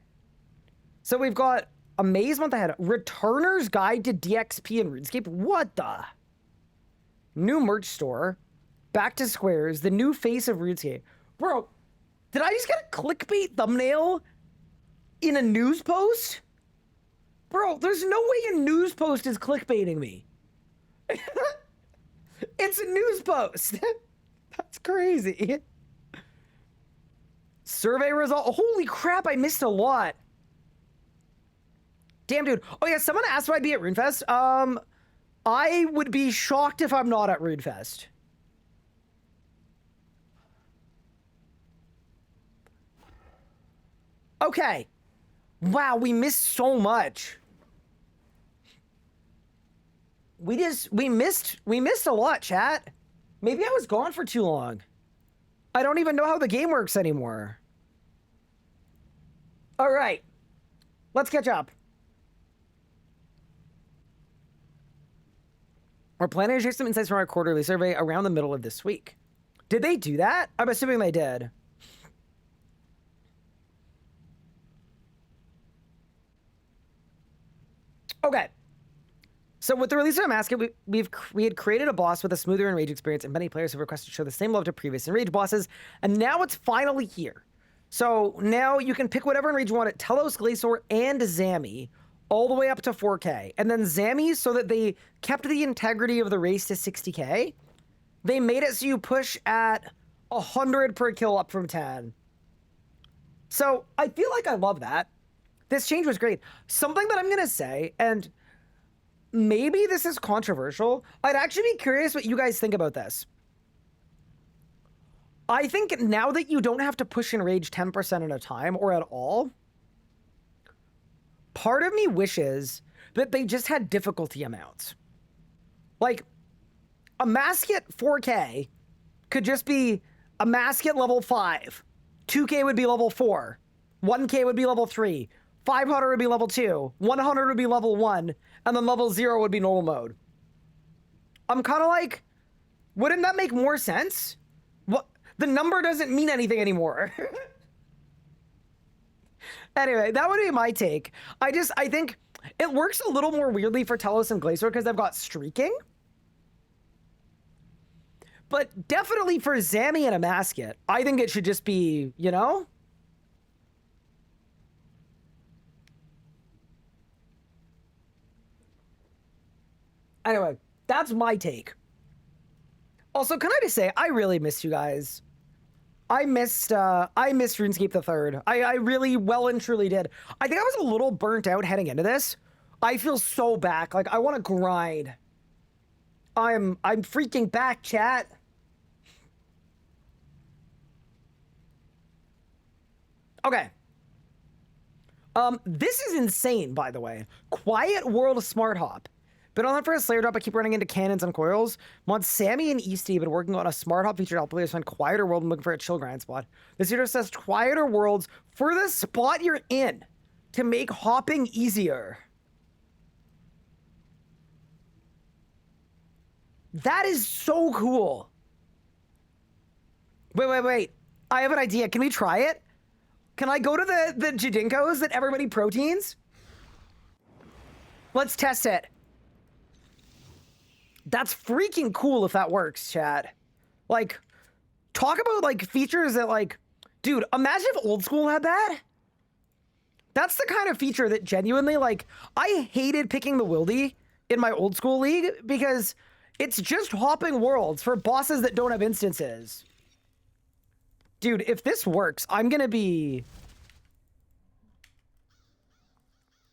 So we've got a maze month ahead. Returner's Guide to DXP and RuneScape. What the? New merch store. Back to squares. The new face of RuneScape. Bro, did I just get a clickbait thumbnail in a news post? Bro, there's no way a news post is clickbaiting me. It's a news post. That's crazy. Survey result. Holy crap, I missed a lot. Damn, dude. Oh, yeah, someone asked if I'd be at RuneFest. I would be shocked if I'm not at RuneFest. Okay. Wow, we missed so much. We missed a lot, chat. Maybe I was gone for too long. I don't even know how the game works anymore. All right. Let's catch up. We're planning to share some insights from our quarterly survey around the middle of this week. Did they do that? I'm assuming they did. Okay. So with the release of Masket, we had created a boss with a smoother Enrage experience, and many players have requested to show the same love to previous Enrage bosses, and now it's finally here. So now you can pick whatever Enrage you want at Telos, Glacier, and Zammy, all the way up to 4K. And then Zammy, so that they kept the integrity of the race to 60K, they made it so you push at 100 per kill up from 10. So I feel like I love that. This change was great. Something that I'm going to say, and maybe this is controversial, I'd actually be curious what you guys think about this. I think now that you don't have to push Enrage 10% at a time or at all, part of me wishes that they just had difficulty amounts. Like, a Masket 4K could just be a Masket level 5. 2K would be level 4. 1K would be level 3. 500 would be level 2, 100 would be level 1, and then level 0 would be normal mode. I'm kind of like, wouldn't that make more sense? What? The number doesn't mean anything anymore. Anyway, that would be my take. I think it works a little more weirdly for Telos and Glacier because they've got streaking. But definitely for Zammy and a Masket, I think it should just be, you know? Anyway, that's my take. Also, can I just say, I really miss you guys. I missed RuneScape the 3rd. I really well and truly did. I think I was a little burnt out heading into this. I feel so back. Like, I want to grind. I'm freaking back, chat. Okay. This is insane, by the way. Quiet World Smart Hop. Been on that for a Slayer drop, I keep running into cannons and coils. Mod Sammy and Easty have been working on a smart hop feature to help players find quieter world and looking for a chill grind spot. This video says quieter worlds for the spot you're in to make hopping easier. That is so cool. Wait. I have an idea. Can we try it? Can I go to the Jidinkos that everybody proteins? Let's test it. That's freaking cool if that works, chat. Like, talk about, like, features that, like... Dude, imagine if Old School had that. That's the kind of feature that genuinely, like... I hated picking the Wildy in my Old School league because it's just hopping worlds for bosses that don't have instances. Dude, if this works, I'm gonna be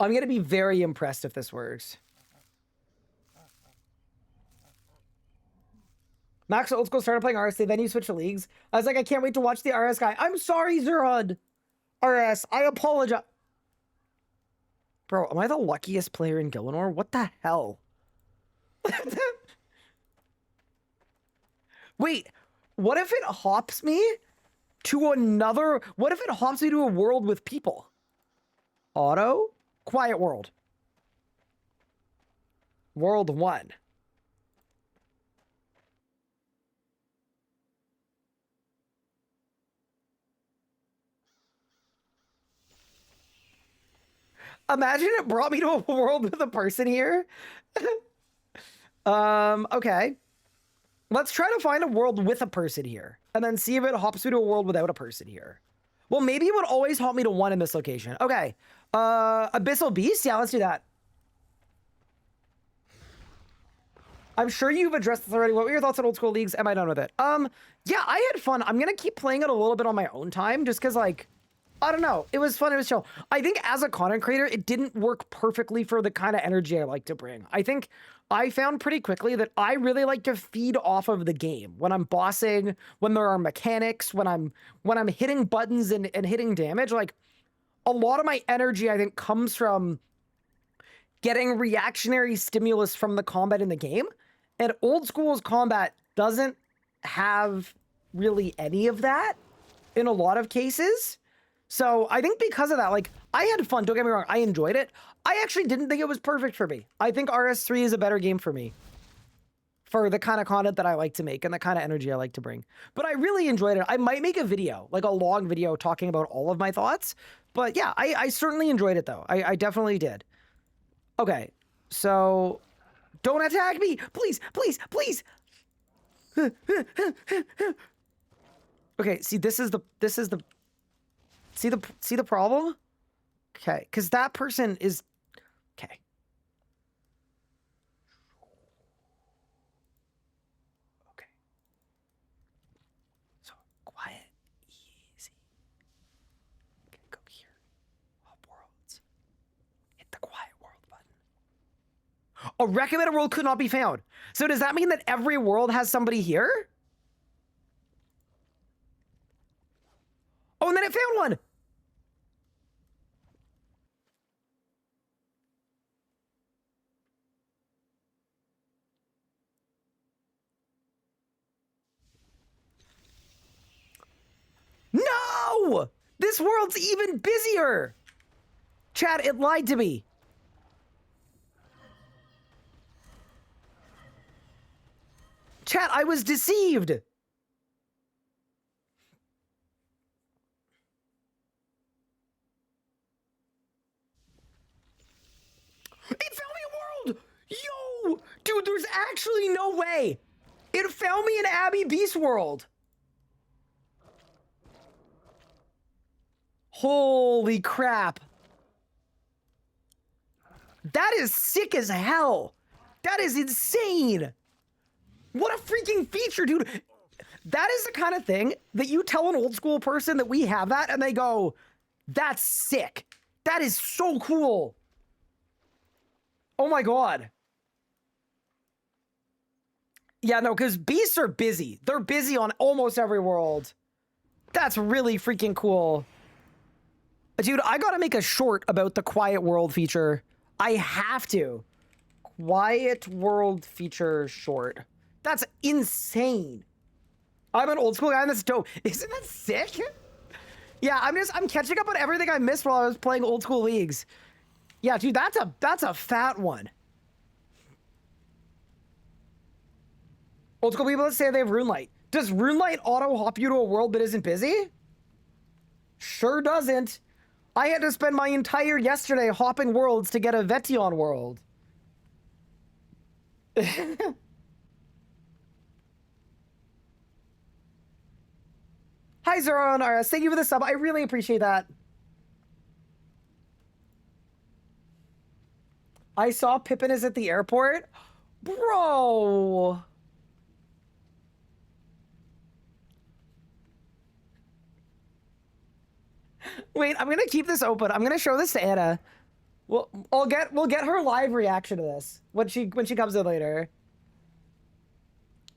very impressed if this works. Max Old School started playing RS3, then you switched to leagues. I was like, I can't wait to watch the RS guy. I'm sorry, Zerud. RS, I apologize. Bro, am I the luckiest player in Gillinor? What the hell? Wait, what if it hops me to another... What if it hops me to a world with people? Auto? Quiet world. World 1. Imagine it brought me to a world with a person here. Okay. Let's try to find a world with a person here. And then see if it hops me to a world without a person here. Well, maybe it would always hop me to one in this location. Okay. Abyssal Beast? Yeah, let's do that. I'm sure you've addressed this already. What were your thoughts on Old School leagues? Am I done with it? Yeah, I had fun. I'm gonna keep playing it a little bit on my own time, just because, like, I don't know. It was fun. It was chill. I think as a content creator, it didn't work perfectly for the kind of energy I like to bring. I think I found pretty quickly that I really like to feed off of the game when I'm bossing, when there are mechanics, when I'm hitting buttons and hitting damage. Like, a lot of my energy, I think, comes from getting reactionary stimulus from the combat in the game. And Old School's combat doesn't have really any of that in a lot of cases. So I think because of that, like, I had fun. Don't get me wrong. I enjoyed it. I actually didn't think it was perfect for me. I think RS3 is a better game for me. for the kind of content that I like to make and the kind of energy I like to bring. But I really enjoyed it. I might make a video, like a long video talking about all of my thoughts. But yeah, I certainly enjoyed it though. I definitely did. Okay, so don't attack me, please, please, please. Okay, see, this is the see the problem? Okay, because that person is okay. Okay. So quiet, easy. Okay, go here. Hop worlds. Hit the quiet world button. A recommended world could not be found. So does that mean that every world has somebody here? Oh, and then it found one. No! This world's even busier. Chat, it lied to me. Chat, I was deceived. It found me a world! Yo! Dude, there's actually no way! It found me an Abby Beast world! Holy crap. That is sick as hell! That is insane! What a freaking feature, dude! That is the kind of thing that you tell an old school person that we have that and they go, that's sick. That is so cool. Oh my god. Yeah, no, because beasts are busy. They're busy on almost every world. That's really freaking cool. Dude, I gotta make a short about the quiet world feature. I have to. Quiet world feature short. That's insane. I'm an old school guy and that's dope. Isn't that sick? Yeah, I'm catching up on everything I missed while I was playing old school leagues. Yeah, dude, that's a fat one. Old school people that say they have RuneLight. Does RuneLight auto hop you to a world that isn't busy? Sure doesn't. I had to spend my entire yesterday hopping worlds to get a Vetion world. Hi, Zero and RS. Thank you for the sub. I really appreciate that. I saw Pippin is at the airport. Bro. Wait, I'm gonna keep this open. I'm gonna show this to Anna. We'll get her live reaction to this when she comes in later.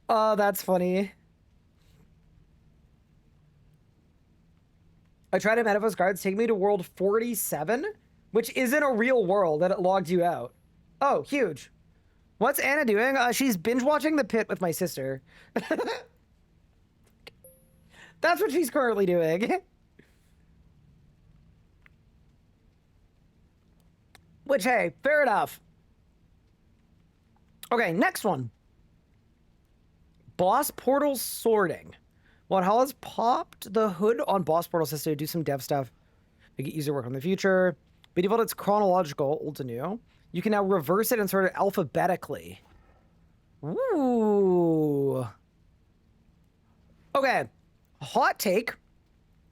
Oh, that's funny. I tried to manifest cards, take me to world 47, which isn't a real world, and it logged you out. Oh, huge. What's Anna doing? She's binge watching The Pit with my sister. That's what she's currently doing. Which, hey, fair enough. Okay, next one. Boss portal sorting. Valhalla has popped the hood on boss portal system to do some dev stuff. Make it easier to work on the future. By default, it's chronological, old to new. You can now reverse it and sort it alphabetically. Ooh. Okay. Hot take.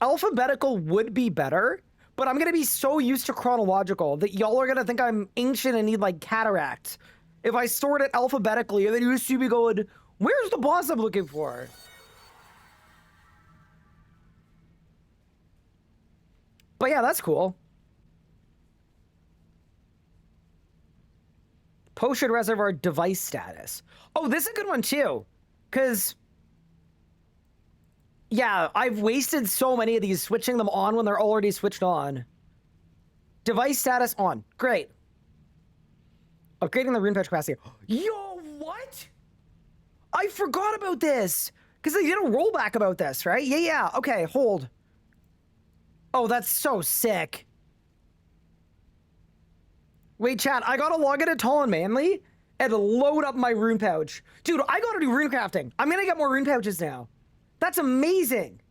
Alphabetical would be better, but I'm gonna be so used to chronological that y'all are gonna think I'm ancient and need like cataracts. If I sort it alphabetically, and then you see me going, where's the boss I'm looking for? But yeah, that's cool. Potion reservoir device status. Oh, this is a good one too. Because, yeah, I've wasted so many of these switching them on when they're already switched on. Device status on. Great. Upgrading the rune patch capacity. Yo, what? I forgot about this. Because they did a rollback about this, right? Yeah. Okay, hold. Oh, that's so sick. Wait, chat, I gotta log into Tall and Manly, and load up my rune pouch. Dude, I gotta do rune crafting. I'm gonna get more rune pouches now. That's amazing.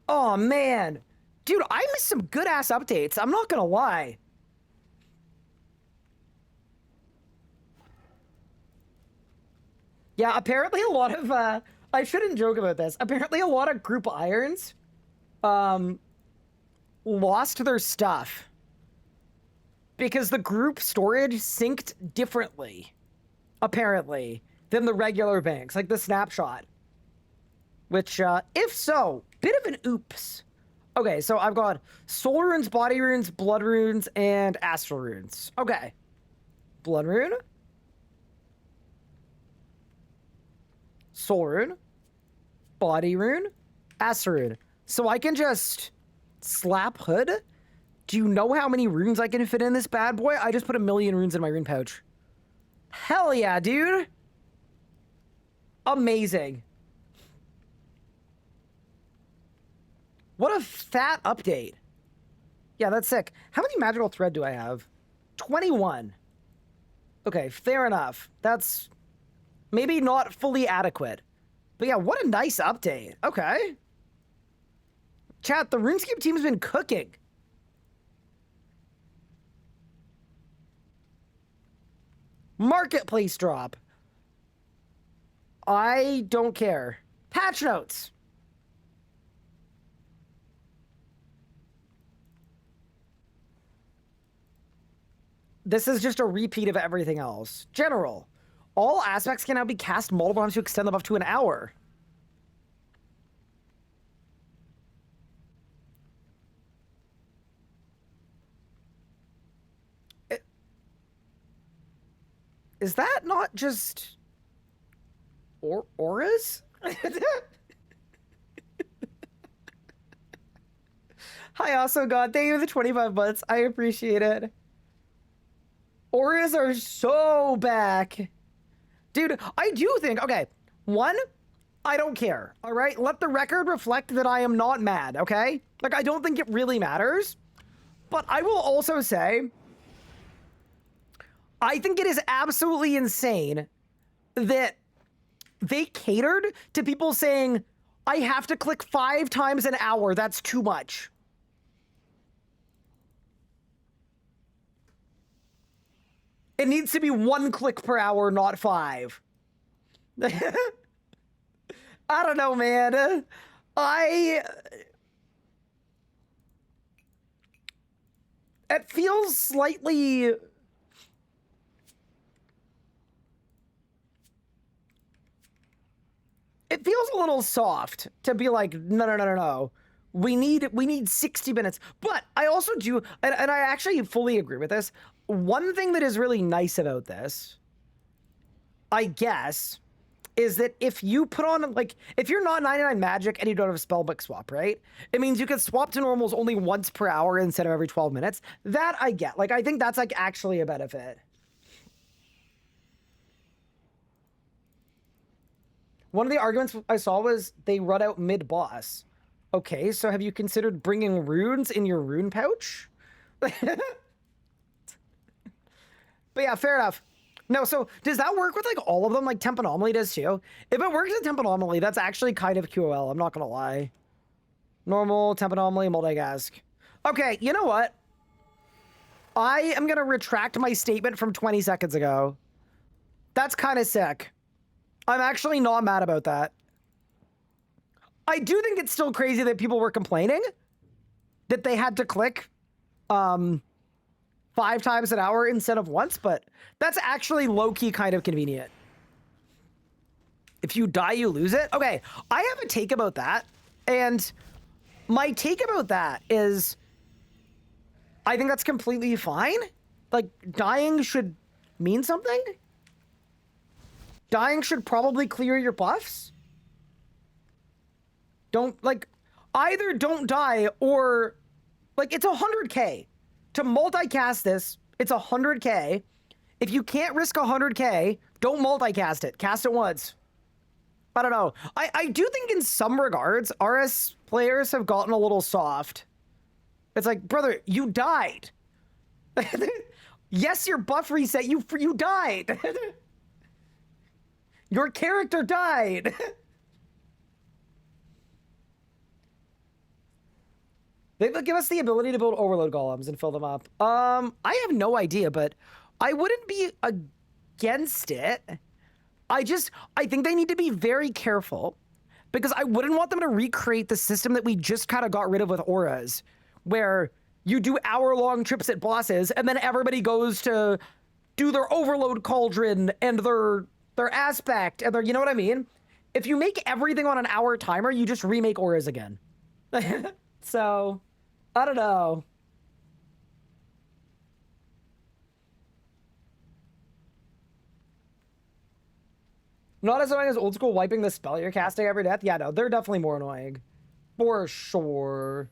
Oh, man. Dude, I missed some good-ass updates. I'm not gonna lie. Yeah, apparently a lot of, I shouldn't joke about this. Apparently a lot of group irons, lost their stuff. Because the group storage synced differently, apparently, than the regular banks, like the snapshot. Which, if so, bit of an oops. Okay, so I've got soul runes, body runes, blood runes, and astral runes. Okay. Blood rune. Soul rune. Body rune. Astral rune. So I can just slap hood. Do you know how many runes I can fit in this bad boy? I just put 1,000,000 runes in my rune pouch. Hell yeah, dude. Amazing. What a fat update. Yeah, that's sick. How many magical thread do I have? 21. Okay, fair enough. That's maybe not fully adequate. But yeah, what a nice update. Okay. Chat, the RuneScape team's been cooking. Marketplace drop. I don't care. Patch notes. This is just a repeat of everything else. General. All aspects can now be cast multiple times to extend them up to an hour. Is that not just auras? Hi, also God. Thank you for the 25 months. I appreciate it. Auras are so back. Dude, I do think, okay, one, I don't care, all right? Let the record reflect that I am not mad, okay? Like, I don't think it really matters. But I will also say, I think it is absolutely insane that they catered to people saying, I have to click 5 times an hour. That's too much. It needs to be 1 click per hour, not 5. I don't know, man. It feels slightly... It feels a little soft to be like, no. We need 60 minutes. But I also do, and I actually fully agree with this. One thing that is really nice about this, I guess, is that if you put on, like, if you're not 99 magic and you don't have a spellbook swap, right? It means you can swap to normals only once per hour instead of every 12 minutes. That I get. Like, I think that's, like, actually a benefit. One of the arguments I saw was they run out mid-boss. Okay, so have you considered bringing runes in your rune pouch? But yeah, fair enough. No, so does that work with, like, all of them? Like, Temp Anomaly does too? If it works with Temp Anomaly, that's actually kind of QOL. I'm not gonna lie. Normal, Temp Anomaly, Multicast. Okay, you know what? I am gonna retract my statement from 20 seconds ago. That's kind of sick. I'm actually not mad about that. I do think it's still crazy that people were complaining that they had to click 5 times an hour instead of once, but that's actually low-key kind of convenient. If you die, you lose it. Okay, I have a take about that, and my take about that is I think that's completely fine. Like, dying should mean something. Dying should probably clear your buffs. Don't, like, either don't die or, like, it's 100k. To multicast this, it's 100k. If you can't risk 100k, don't multicast it. Cast it once. I don't know. I do think in some regards, RS players have gotten a little soft. It's like, brother, you died. Yes, your buff reset. You died. Your character died. They give us the ability to build overload golems and fill them up. I have no idea, but I wouldn't be against it. I think they need to be very careful because I wouldn't want them to recreate the system that we just kind of got rid of with auras, where you do hour-long trips at bosses and then everybody goes to do their overload cauldron and their aspect and their, you know what I mean? If you make everything on an hour timer, you just remake auras again. So, I don't know. Not as annoying as old school wiping the spell you're casting every death. Yeah, no, they're definitely more annoying. For sure.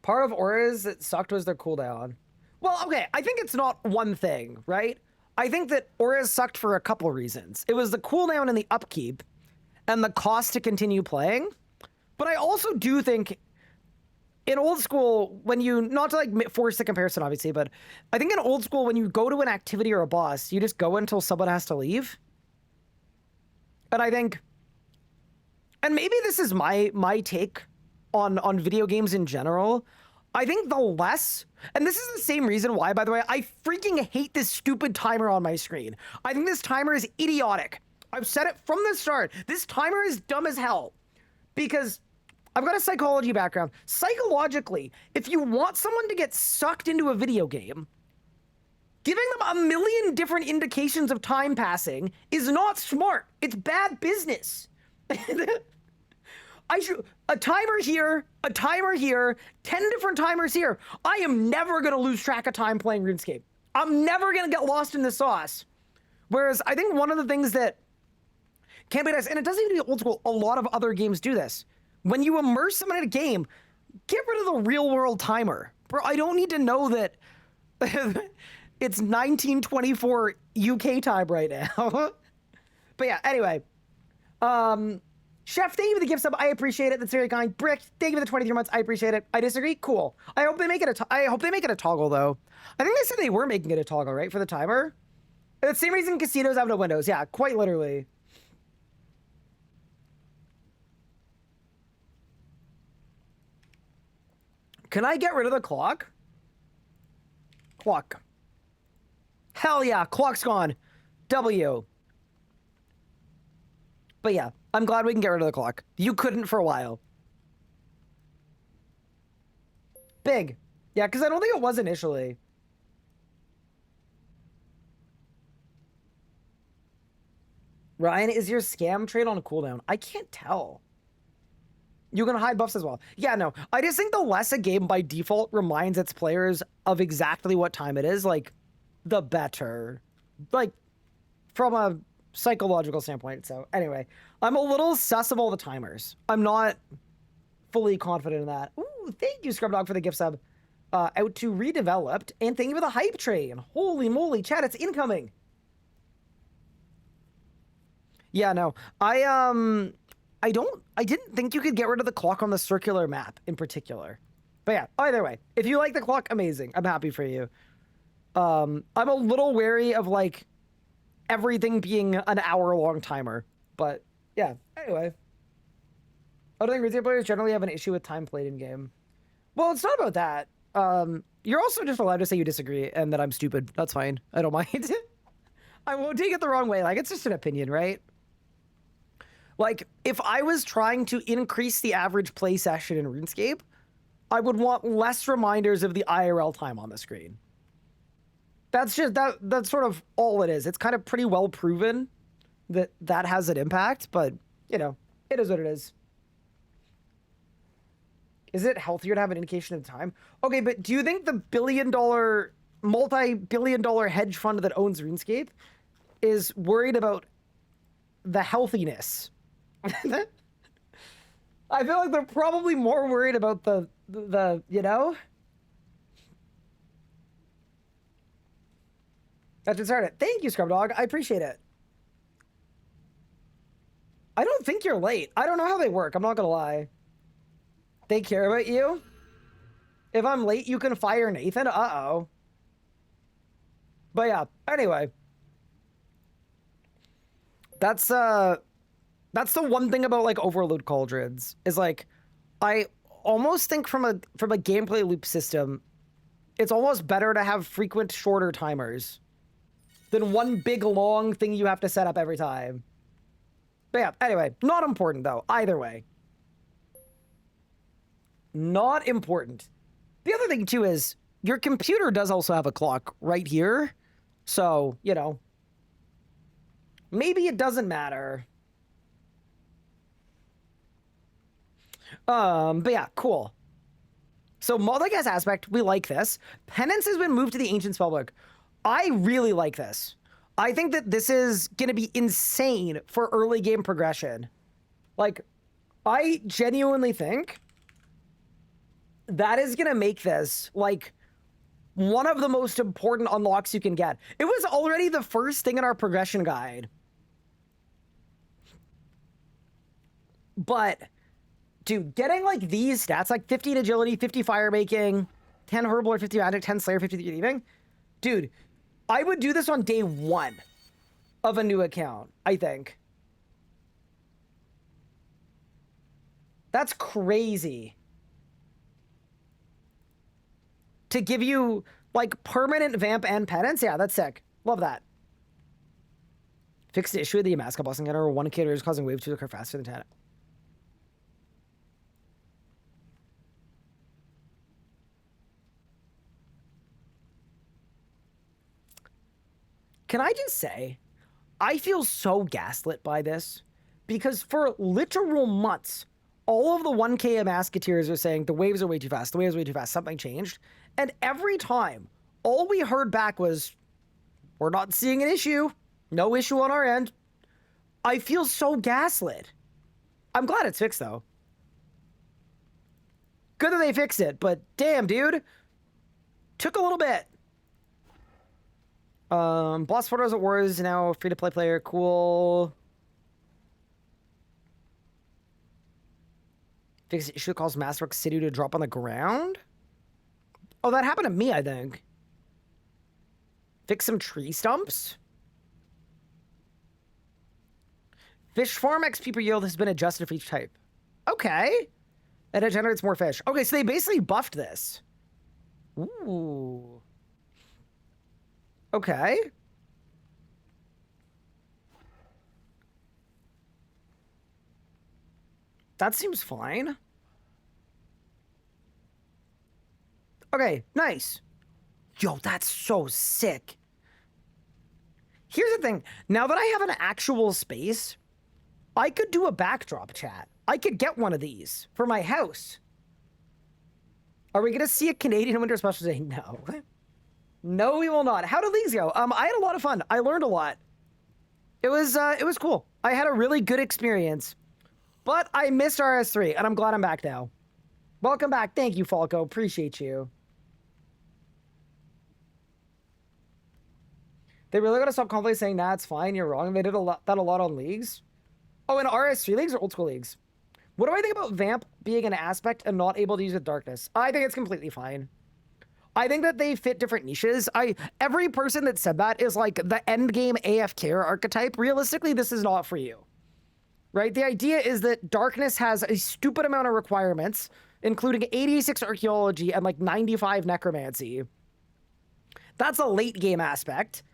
Part of auras that sucked was their cooldown. Well, okay, I think it's not one thing, right? I think that auras sucked for a couple reasons. It was the cooldown and the upkeep and the cost to continue playing. But I also do think in old school, when you, not to like force the comparison, obviously, but I think in old school, when you go to an activity or a boss, you just go until someone has to leave. And I think, and maybe this is my take on video games in general. I think the less, and this is the same reason why, by the way, I freaking hate this stupid timer on my screen. I think this timer is idiotic. I've said it from the start. This timer is dumb as hell because I've got a psychology background. Psychologically, if you want someone to get sucked into a video game, giving them a million different indications of time passing is not smart. It's bad business. A timer here, 10 different timers here. I am never gonna lose track of time playing RuneScape. I'm never gonna get lost in the sauce. Whereas I think one of the things that can be nice, and it doesn't even be old school, a lot of other games do this. When you immerse someone in a game, get rid of the real world timer. Bro, I don't need to know that it's 1924 UK time right now. But yeah, anyway. Chef, thank you for the gift sub. I appreciate it. That's very kind. Brick, thank you for the 23 months. I appreciate it. I disagree. Cool. I hope they make it a toggle though. I think they said they were making it a toggle, right, for the timer. The same reason casinos have no windows. Yeah, quite literally. Can I get rid of the clock? Clock. Hell yeah, clock's gone. W. But yeah, I'm glad we can get rid of the clock. You couldn't for a while. Big. Yeah, because I don't think it was initially. Ryan, is your scam trade on cooldown? I can't tell. You can hide buffs as well. Yeah, no. I just think the less a game by default reminds its players of exactly what time it is, like, the better. Like, from a psychological standpoint. So, anyway. I'm a little sus of all the timers. I'm not fully confident in that. Ooh, thank you, Scrub Dog, for the gift sub. Out to Redeveloped. And thank you for the hype train. Holy moly, chat, it's incoming. Yeah, no. I didn't think you could get rid of the clock on the circular map in particular. But yeah, either way, if you like the clock, amazing. I'm happy for you. I'm a little wary of like everything being an hour-long timer. But yeah, anyway. I don't think RuneScape players generally have an issue with time played in game. Well, it's not about that. You're also just allowed to say you disagree and that I'm stupid. That's fine. I don't mind. I won't take it the wrong way. Like, it's just an opinion, right? Like, if I was trying to increase the average play session in RuneScape, I would want less reminders of the IRL time on the screen. That's just, that's sort of all it is. It's kind of pretty well proven that that has an impact, but, you know, it is what it is. Is it healthier to have an indication of time? Okay, but do you think the multi-billion-dollar hedge fund that owns RuneScape is worried about the healthiness? I feel like they're probably more worried about the you know? That's just started. Thank you, Scrub Dog. I appreciate it. I don't think you're late. I don't know how they work. I'm not gonna lie. They care about you? If I'm late, you can fire Nathan? Uh-oh. But yeah, anyway. That's the one thing about like overload cauldrons is like I almost think from a gameplay loop system, it's almost better to have frequent shorter timers than one big long thing you have to set up every time. But yeah, anyway, not important though, either way. Not important. The other thing too is your computer does also have a clock right here. So, you know, maybe it doesn't matter. But yeah, cool. So multicast aspect, we like this. Penance has been moved to the Ancient Spellbook. I really like this. I think that this is going to be insane for early game progression. Like, I genuinely think that is going to make this, like, one of the most important unlocks you can get. It was already the first thing in our progression guide. But, dude, getting, like, these stats, like 15 agility, 50 fire making, 10 herbal or 50 magic, 10 slayer, 50 thieving. Dude, I would do this on day 1 of a new account, I think. That's crazy. To give you, like, permanent vamp and penance? Yeah, that's sick. Love that. Fix the issue with the Yamaska boss encounter. One kid is causing wave 2 to occur faster than 10. Can I just say, I feel so gaslit by this, because for literal months, all of the 1K Musketeers are saying the waves are way too fast, the waves are way too fast, something changed. And every time, all we heard back was, we're not seeing an issue, no issue on our end. I feel so gaslit. I'm glad it's fixed though. Good that they fixed it, but damn, dude. Took a little bit. Boss Photos at War is now a free-to-play player. Cool. Fix issue calls Masterwork City to drop on the ground? Oh, that happened to me, I think. Fix some tree stumps? Fish farm XP per yield has been adjusted for each type. Okay. And it generates more fish. Okay, so they basically buffed this. Ooh. Okay. That seems fine. Okay, nice. Yo, that's so sick. Here's the thing. Now that I have an actual space, I could do a backdrop chat. I could get one of these for my house. Are we going to see a Canadian Winter Special today? No. No, we will not. How did these go? I had a lot of fun. I learned a lot. It was cool. I had a really good experience. But I missed RS3, and I'm glad I'm back now. Welcome back. Thank you, Falco. Appreciate you. They really gotta stop confidently saying, nah, it's fine, you're wrong. They did that a lot on leagues. Oh, in RS3 leagues or old school leagues? What do I think about Vamp being an aspect and not able to use with Darkness? I think it's completely fine. I think that they fit different niches. Every person that said that is like the endgame AFK archetype. Realistically, this is not for you. Right? The idea is that Darkness has a stupid amount of requirements, including 86 Archaeology and like 95 Necromancy. That's a late game aspect.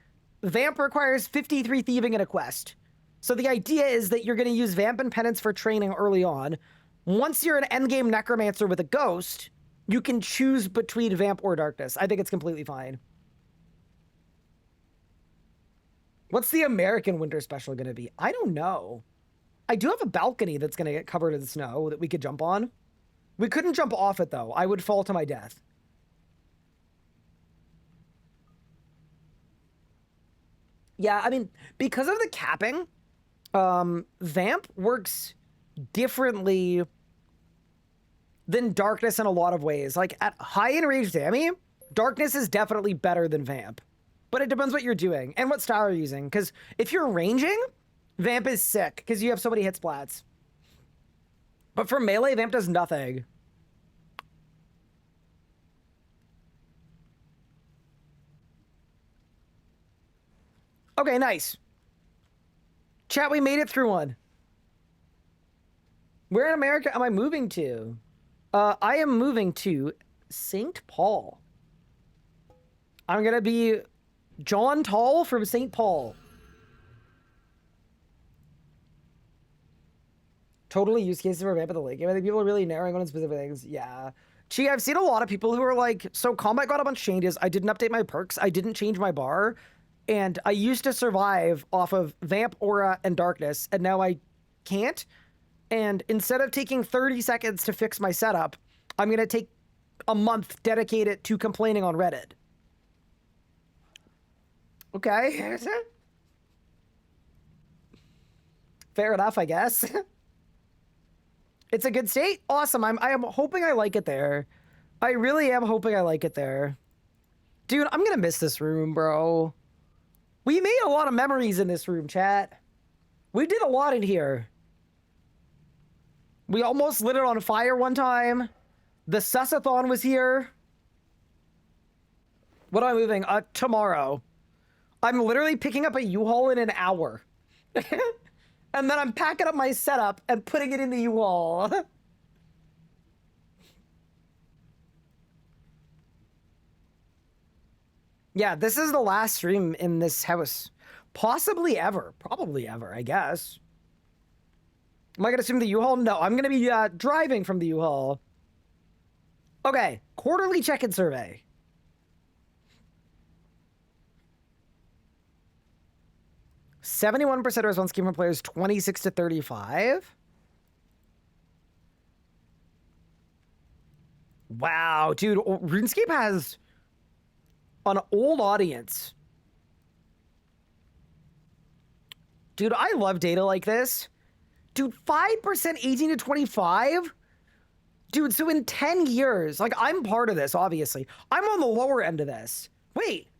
Vamp requires 53 Thieving and a Quest. So the idea is that you're going to use Vamp and Penance for training early on. Once you're an endgame Necromancer with a Ghost, you can choose between Vamp or Darkness. I think it's completely fine. What's the American Winter Special going to be? I don't know. I do have a balcony that's going to get covered in snow that we could jump on. We couldn't jump off it, though. I would fall to my death. Yeah, I mean, because of the capping, Vamp works differently than Darkness in a lot of ways. Like, at high enraged Dammy, Darkness is definitely better than Vamp. But it depends what you're doing and what style you're using. Because if you're ranging, Vamp is sick, because you have so many hit splats. But for melee, Vamp does nothing. Okay, nice. Chat, we made it through one. Where in America am I moving to? I am moving to St. Paul. I'm gonna be John Tall from St. Paul. Totally use cases for Vamp at the Lake. I think people are really narrowing on specific things. Yeah. Gee, I've seen a lot of people who are like, so combat got a bunch of changes. I didn't update my perks. I didn't change my bar. And I used to survive off of Vamp, Aura, and Darkness. And now I can't. And instead of taking 30 seconds to fix my setup, I'm going to take a month dedicated to complaining on Reddit. Okay. Fair enough, I guess. It's a good state. Awesome. I am hoping I like it there. I really am hoping I like it there. Dude, I'm gonna miss this room, bro. We made a lot of memories in this room, chat. We did a lot in here. We almost lit it on fire one time. The Susathon was here. What am I moving? Tomorrow. I'm literally picking up a U-Haul in an hour. And then I'm packing up my setup and putting it in the U-Haul. Yeah, this is the last stream in this house. Possibly ever. Probably ever, I guess. Am I going to assume the U-Haul? No, I'm going to be driving from the U-Haul. Okay, quarterly check-in survey. 71% of response came from players 26 to 35. Wow, dude, RuneScape has an old audience. Dude, I love data like this. Dude, 5% 18 to 25? Dude, so in 10 years, like, I'm part of this, obviously. I'm on the lower end of this. Wait.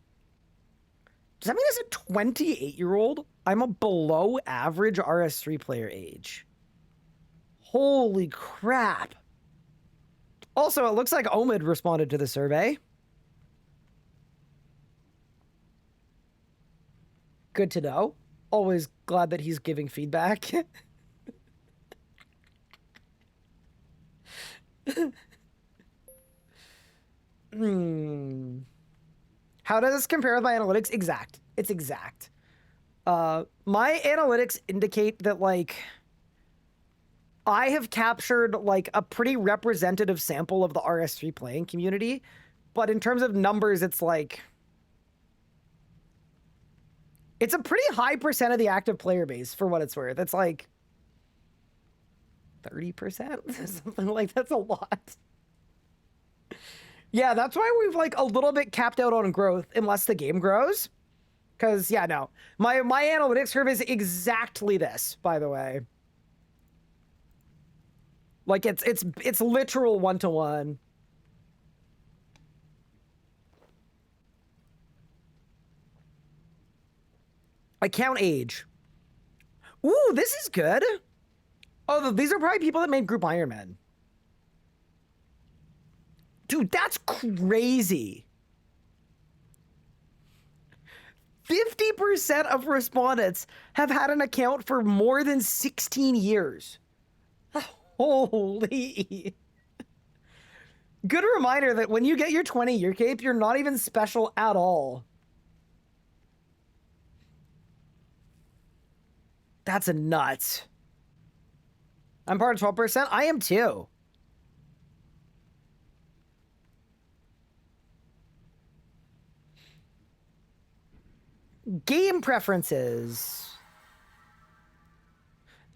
Does that mean as a 28-year-old, I'm a below average RS3 player age? Holy crap. Also, it looks like Omid responded to the survey. Good to know. Always glad that he's giving feedback. How does this compare with my analytics? Exact. It's exact. My analytics indicate that, like, I have captured, like, a pretty representative sample of the RS3 playing community. But in terms of numbers, it's like... It's a pretty high percent of the active player base, for what it's worth. It's like... 30%? Something like that's a lot. Yeah, that's why we've, like, a little bit capped out on growth, unless the game grows. Because, yeah, no. My analytics curve is exactly this, by the way. Like, it's literal one-to-one. Account age. Ooh, this is good. Oh, these are probably people that made Group Iron Man. Dude, that's crazy. 50% of respondents have had an account for more than 16 years. Holy. Good reminder that when you get your 20-year cape, you're not even special at all. That's a nuts. I'm part of 12%. I am too. Game preferences.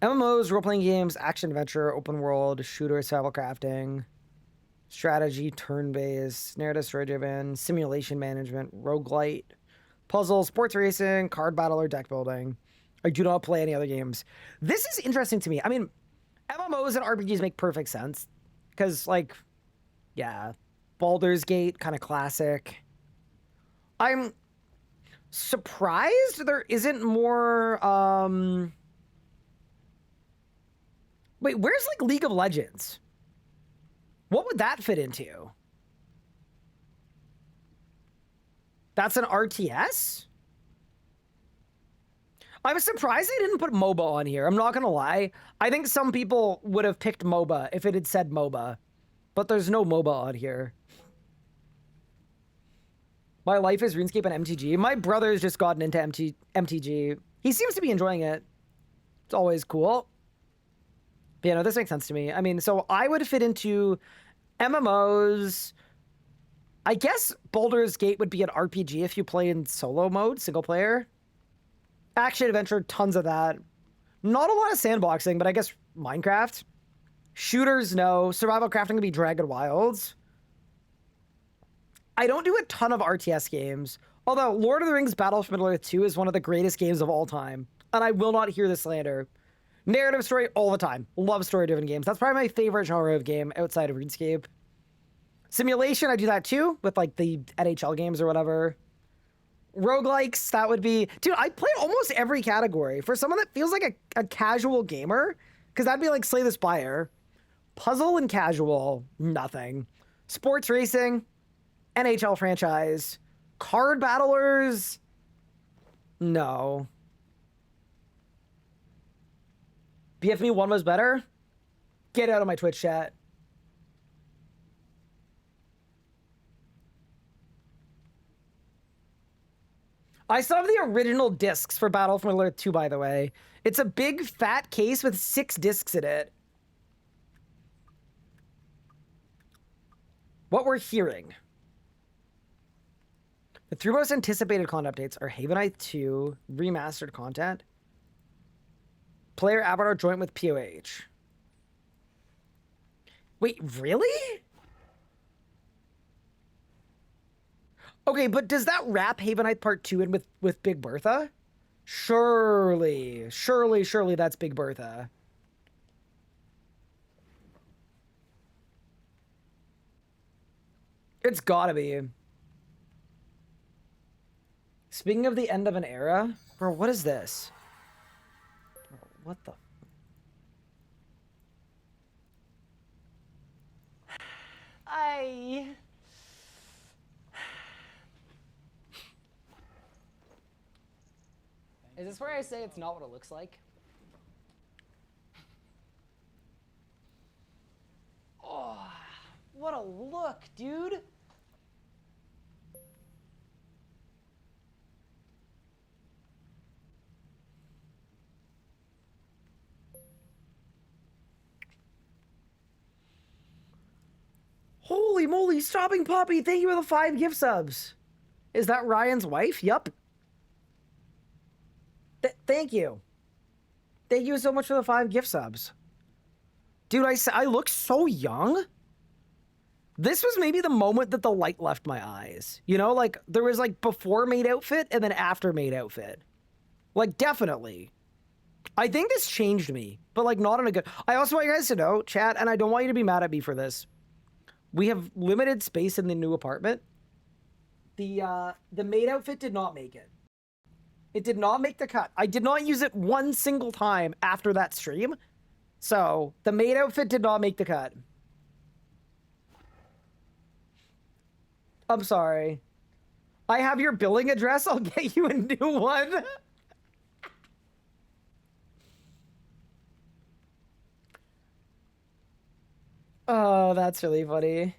MMOs, role-playing games, action-adventure, open world, shooter, survival crafting, strategy, turn-based, narrative story-driven, simulation management, roguelite, puzzle, sports racing, card battle, or deck building. I do not play any other games. This is interesting to me. I mean, MMOs and RPGs make perfect sense. Because, like, yeah, Baldur's Gate, kind of classic. I'm surprised there isn't more, Wait, where's, like, League of Legends? What would that fit into? That's an RTS? I was surprised they didn't put MOBA on here. I'm not gonna lie. I think some people would have picked MOBA if it had said MOBA, but there's no MOBA on here. My life is RuneScape and MTG. My brother's just gotten into MTG. He seems to be enjoying it. It's always cool. But, yeah, no, this makes sense to me. I mean, so I would fit into MMOs. I guess Baldur's Gate would be an RPG if you play in solo mode, single player. Action adventure, tons of that. Not a lot of sandboxing, but I guess Minecraft. Shooters, no. Survival crafting would be Dragon Wilds. I don't do a ton of RTS games, although Lord of the Rings Battle for Middle-earth 2 is one of the greatest games of all time, and I will not hear the slander. Narrative story all the time. Love story-driven games. That's probably my favorite genre of game outside of RuneScape. Simulation, I do that too, with like the NHL games or whatever. Roguelikes, that would be... Dude, I play almost every category. For someone that feels like a casual gamer, because that'd be like Slay the Spire. Puzzle and casual, nothing. Sports racing... NHL franchise. Card battlers? No. BFME 1 was better? Get out of my Twitch chat. I still have the original discs for Battle for Middle-earth 2, by the way. It's a big, fat case with 6 discs in it. What we're hearing... The 3 most anticipated content updates are Havenite 2, remastered content, player avatar joint with POH. Wait, really? Okay, but does that wrap Havenite Part 2 in with Big Bertha? Surely that's Big Bertha. It's gotta be. Speaking of the end of an era, bro, what is this? Bro, what the? Is this where I say it's not what it looks like? Oh, what a look, dude. Holy moly, Stopping Poppy, thank you for the 5 gift subs. Is that Ryan's wife? Yup. Thank you. Thank you so much for the 5 gift subs. Dude, I look so young. This was maybe the moment that the light left my eyes. You know, like, there was, like, before maid outfit and then after maid outfit. Like, definitely. I think this changed me, but, like, not in a good... I also want you guys to know, chat, and I don't want you to be mad at me for this. We have limited space in the new apartment. The maid outfit did not make it. It did not make the cut. I did not use it one single time after that stream. So, the maid outfit did not make the cut. I'm sorry. I have your billing address. I'll get you a new one. Oh, that's really funny.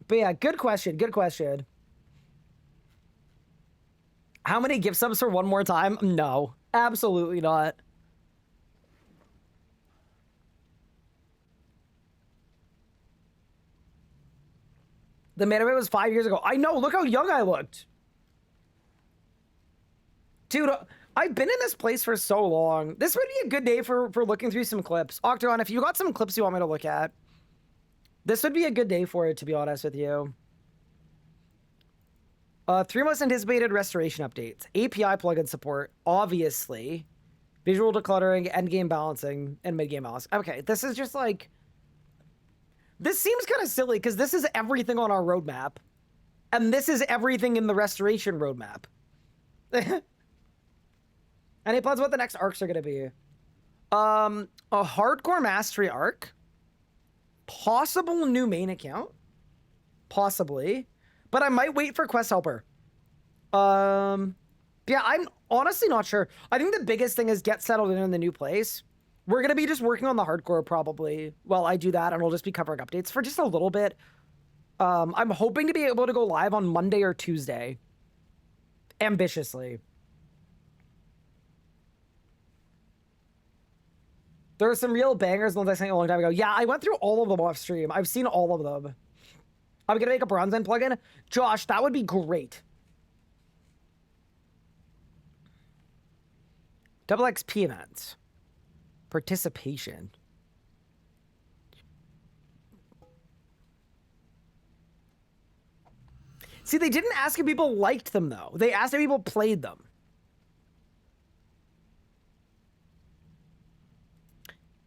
But yeah, good question. Good question. How many gift subs for one more time? No, absolutely not. The anime was 5 years ago. I know, look how young I looked. Dude, I've been in this place for so long. This would be a good day for looking through some clips. Octagon, if you got some clips you want me to look at, this would be a good day for it, to be honest with you. 3 most anticipated restoration updates. API plugin support, obviously. Visual decluttering, endgame balancing, and mid-game balance. Okay, this is just like... This seems kind of silly, because this is everything on our roadmap. And this is everything in the restoration roadmap. Any plans what the next arcs are going to be? A hardcore mastery arc. Possible new main account. Possibly. But I might wait for Quest Helper. Yeah, I'm honestly not sure. I think the biggest thing is get settled in the new place. We're going to be just working on the hardcore probably while I do that, and we'll just be covering updates for just a little bit. I'm hoping to be able to go live on Monday or Tuesday. Ambitiously. There are some real bangers ones I sang a long time ago. Yeah, I went through all of them off stream. I've seen all of them. I'm going to make a Bronze End plugin. Josh, that would be great. Double XP events. Participation. See, they didn't ask if people liked them, though. They asked if people played them.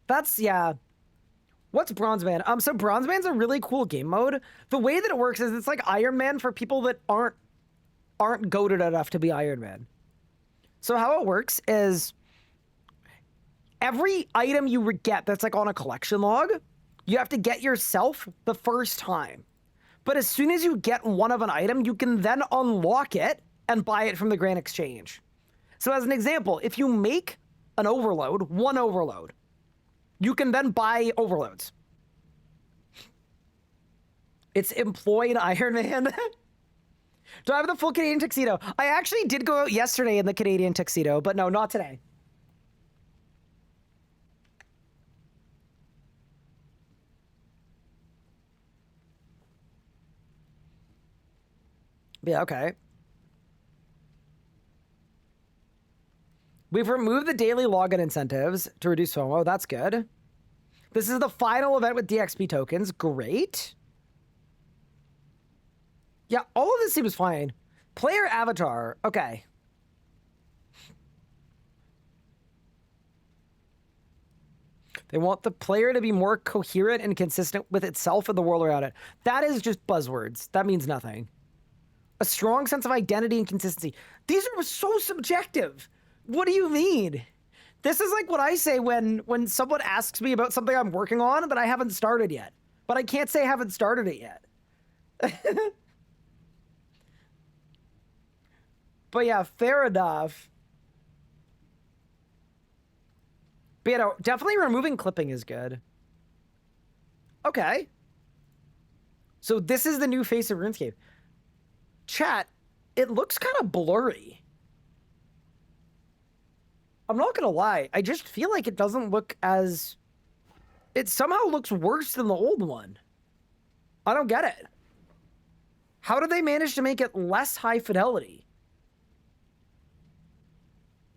That's, yeah. What's Bronze Man? So Bronze Man's a really cool game mode. The way that it works is it's like Iron Man for people that aren't goated enough to be Iron Man. So how it works is every item you get that's like on a collection log, you have to get yourself the first time. But as soon as you get one of an item, you can then unlock it and buy it from the Grand Exchange. So as an example, if you make an overload, one overload, you can then buy overloads. It's employed Iron Man. Do I have the full Canadian tuxedo? I actually did go out yesterday in the Canadian tuxedo, but no, not today. Yeah, okay. We've removed the daily login incentives to reduce FOMO. That's good. This is the final event with DXP tokens. Great. Yeah, all of this seems fine. Player avatar. Okay. They want the player to be more coherent and consistent with itself and the world around it. That is just buzzwords. That means nothing. A strong sense of identity and consistency. These are so subjective. What do you mean? This is like what I say when someone asks me about something I'm working on that I haven't started yet. But I can't say I haven't started it yet. But yeah, fair enough. But you know, definitely removing clipping is good. Okay. So this is the new face of RuneScape. Chat, it looks kind of blurry. I'm not gonna lie. I just feel like it doesn't look as... It somehow looks worse than the old one. I don't get it. How did they manage to make it less high fidelity?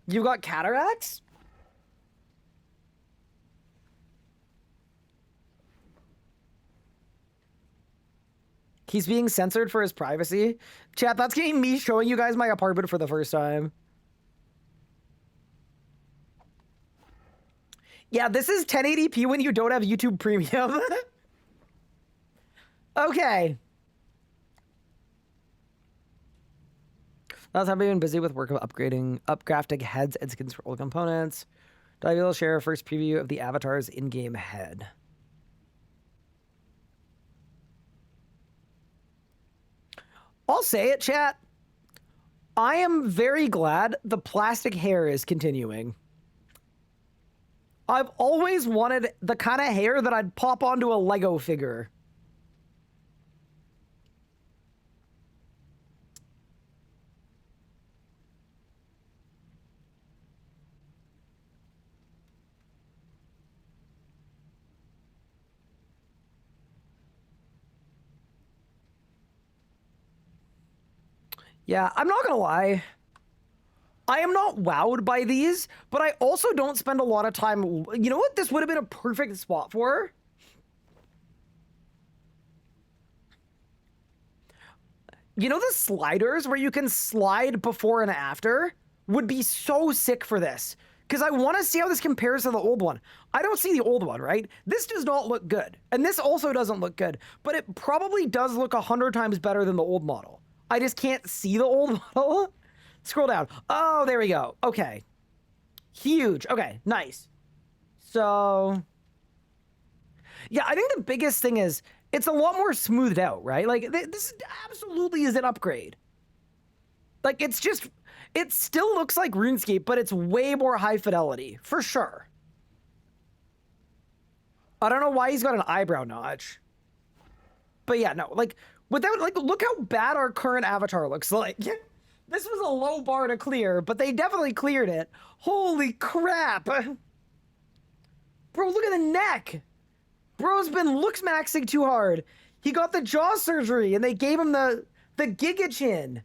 You got cataracts? He's being censored for his privacy. Chat, that's getting me showing you guys my apartment for the first time. Yeah, this is 1080p when you don't have YouTube Premium. Okay. Last time I've been busy with work of upgrafting heads and skins for old components. Do I be able to share a first preview of the avatar's in-game head? I'll say it, chat. I am very glad the plastic hair is continuing. I've always wanted the kind of hair that I'd pop onto a Lego figure. Yeah, I'm not gonna lie. I am not wowed by these, but I also don't spend a lot of time... You know what this would have been a perfect spot for? You know the sliders where you can slide before and after? Would be so sick for this. Because I want to see how this compares to the old one. I don't see the old one, right? This does not look good. And this also doesn't look good. But it probably does look 100 times better than the old model. I just can't see the old model. Scroll down. Oh, there we go. Okay. Huge. Okay, nice. So... Yeah, I think the biggest thing is it's a lot more smoothed out, right? Like, this absolutely is an upgrade. Like, it's just, it still looks like RuneScape, but it's way more high fidelity, for sure. I don't know why he's got an eyebrow notch. But yeah, no, like, without, like, look how bad our current avatar looks like. This was a low bar to clear, but they definitely cleared it. Holy crap. Bro, look at the neck. Bro's been looks maxing too hard. He got the jaw surgery and they gave him the Giga Chin.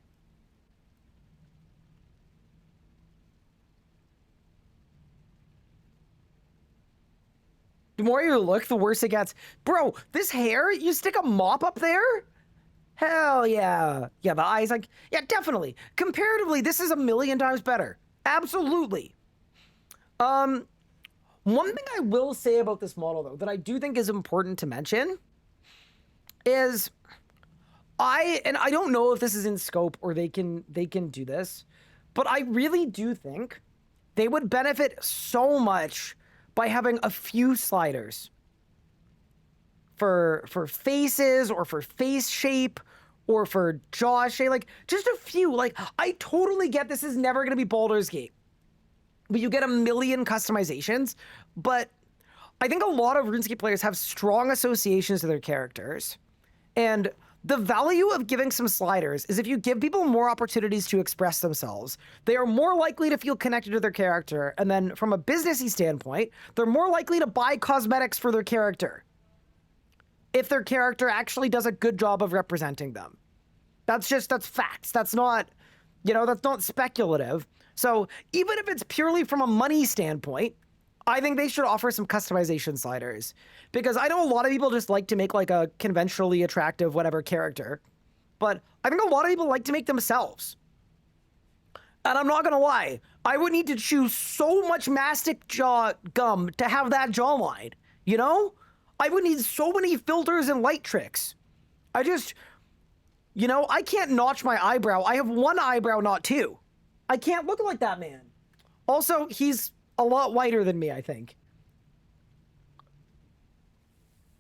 The more you look, the worse it gets. Bro, this hair, you stick a mop up there? Hell yeah. Yeah, the eyes, like, yeah, definitely. Comparatively, this is 1,000,000 times better. Absolutely. One thing I will say about this model, though, that I do think is important to mention is and I don't know if this is in scope or they can do this, but I really do think they would benefit so much by having a few sliders for faces or for face shape or for jaw shape, like just a few. Like, I totally get this is never going to be Baldur's Gate, but you get 1,000,000 customizations. But I think a lot of RuneScape players have strong associations to their characters, and the value of giving some sliders is if you give people more opportunities to express themselves, they are more likely to feel connected to their character. And then from a businessy standpoint, they're more likely to buy cosmetics for their character if their character actually does a good job of representing them. That's facts. That's not, that's not speculative. So even if it's purely from a money standpoint, I think they should offer some customization sliders, because I know a lot of people just like to make like a conventionally attractive whatever character, but I think a lot of people like to make themselves. And I'm not gonna lie, I would need to chew so much mastic jaw gum to have that jawline, I would need so many filters and light tricks. I can't notch my eyebrow. I have one eyebrow, not two. I can't look like that man. Also, he's a lot whiter than me, I think.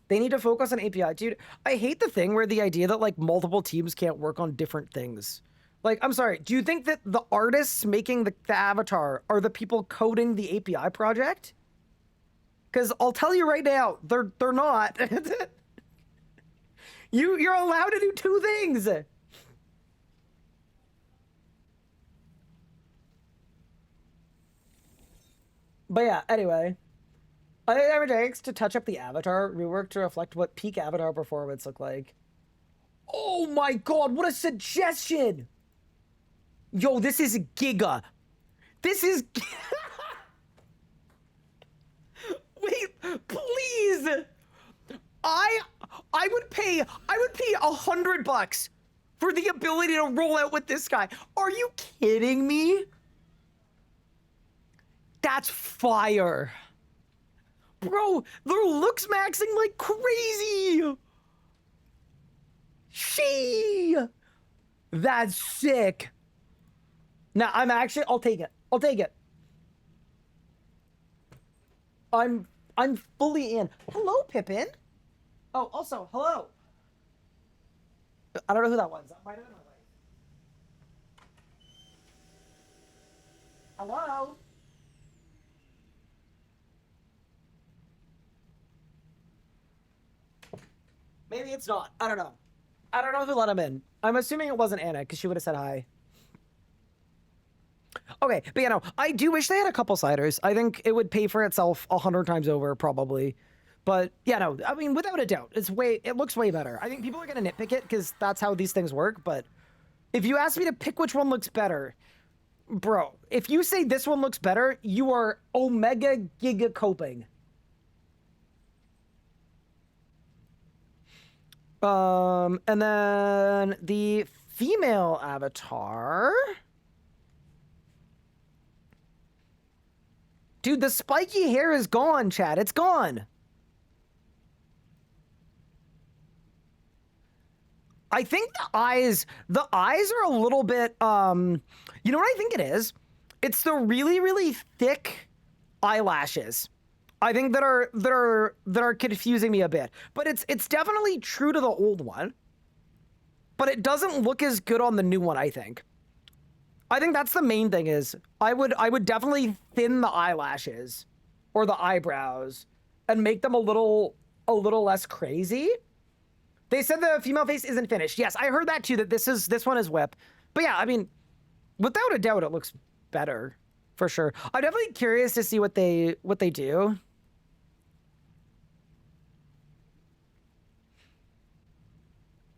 They need to focus on API. Dude, I hate the thing where the idea that, like, multiple teams can't work on different things. Like, I'm sorry, do you think that the artists making the avatar are the people coding the API project? Because I'll tell you right now, they're not. You're allowed to do two things. But yeah, anyway. I think it takes to touch up the avatar rework to reflect what peak avatar performance looked like. Oh my god, what a suggestion! Yo, this is giga. This is... Wait, please! I would pay $100 for the ability to roll out with this guy. Are you kidding me? That's fire. Bro, they're looks maxing like crazy. That's sick. Now, I'll take it. I'll take it. I'm fully in. Hello, Pippin. Oh, also, hello. I don't know who that was. That might have been my wife. Hello? Maybe it's not. I don't know. I don't know who let him in. I'm assuming it wasn't Anna, because she would have said hi. Okay, but I do wish they had a couple sliders. I think it would pay for itself 100 times over, probably. But I mean, without a doubt, it looks way better. I think people are gonna nitpick it because that's how these things work. But if you ask me to pick which one looks better, bro, if you say this one looks better, you are omega giga coping. And then the female avatar. Dude, the spiky hair is gone, Chad. It's gone. I think the eyes are a little bit, you know what I think it is? It's the really, really thick eyelashes I think that are confusing me a bit. But it's definitely true to the old one. But it doesn't look as good on the new one, I think. I think that's the main thing is I would definitely thin the eyelashes or the eyebrows and make them a little less crazy. They said the female face isn't finished. Yes, I heard that too, that this one is whip. But yeah, I mean, without a doubt, it looks better for sure. I'm definitely curious to see what they do.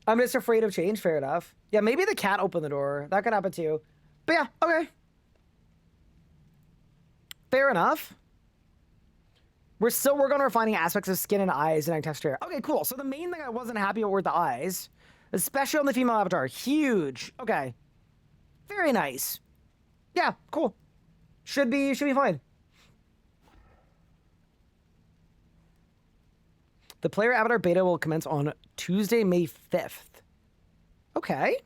I'm just afraid of change. Fair enough. Yeah, maybe the cat opened the door. That could happen too. But yeah, okay. Fair enough. We're still working on refining aspects of skin and eyes and eye texture. Okay, cool. So the main thing I wasn't happy with were the eyes, especially on the female avatar. Huge. Okay. Very nice. Yeah, cool. Should be fine. The player avatar beta will commence on Tuesday, May 5th. Okay.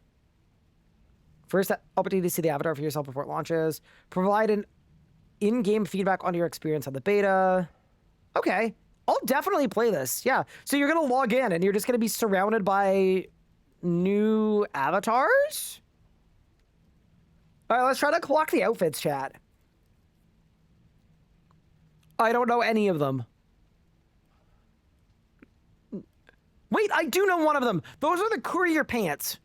First, opportunity to see the avatar for yourself before it launches. Provide an in-game feedback on your experience on the beta. Okay. I'll definitely play this. Yeah. So you're going to log in and you're just going to be surrounded by new avatars? All right, let's try to clock the outfits, chat. I don't know any of them. Wait, I do know one of them. Those are the courier pants.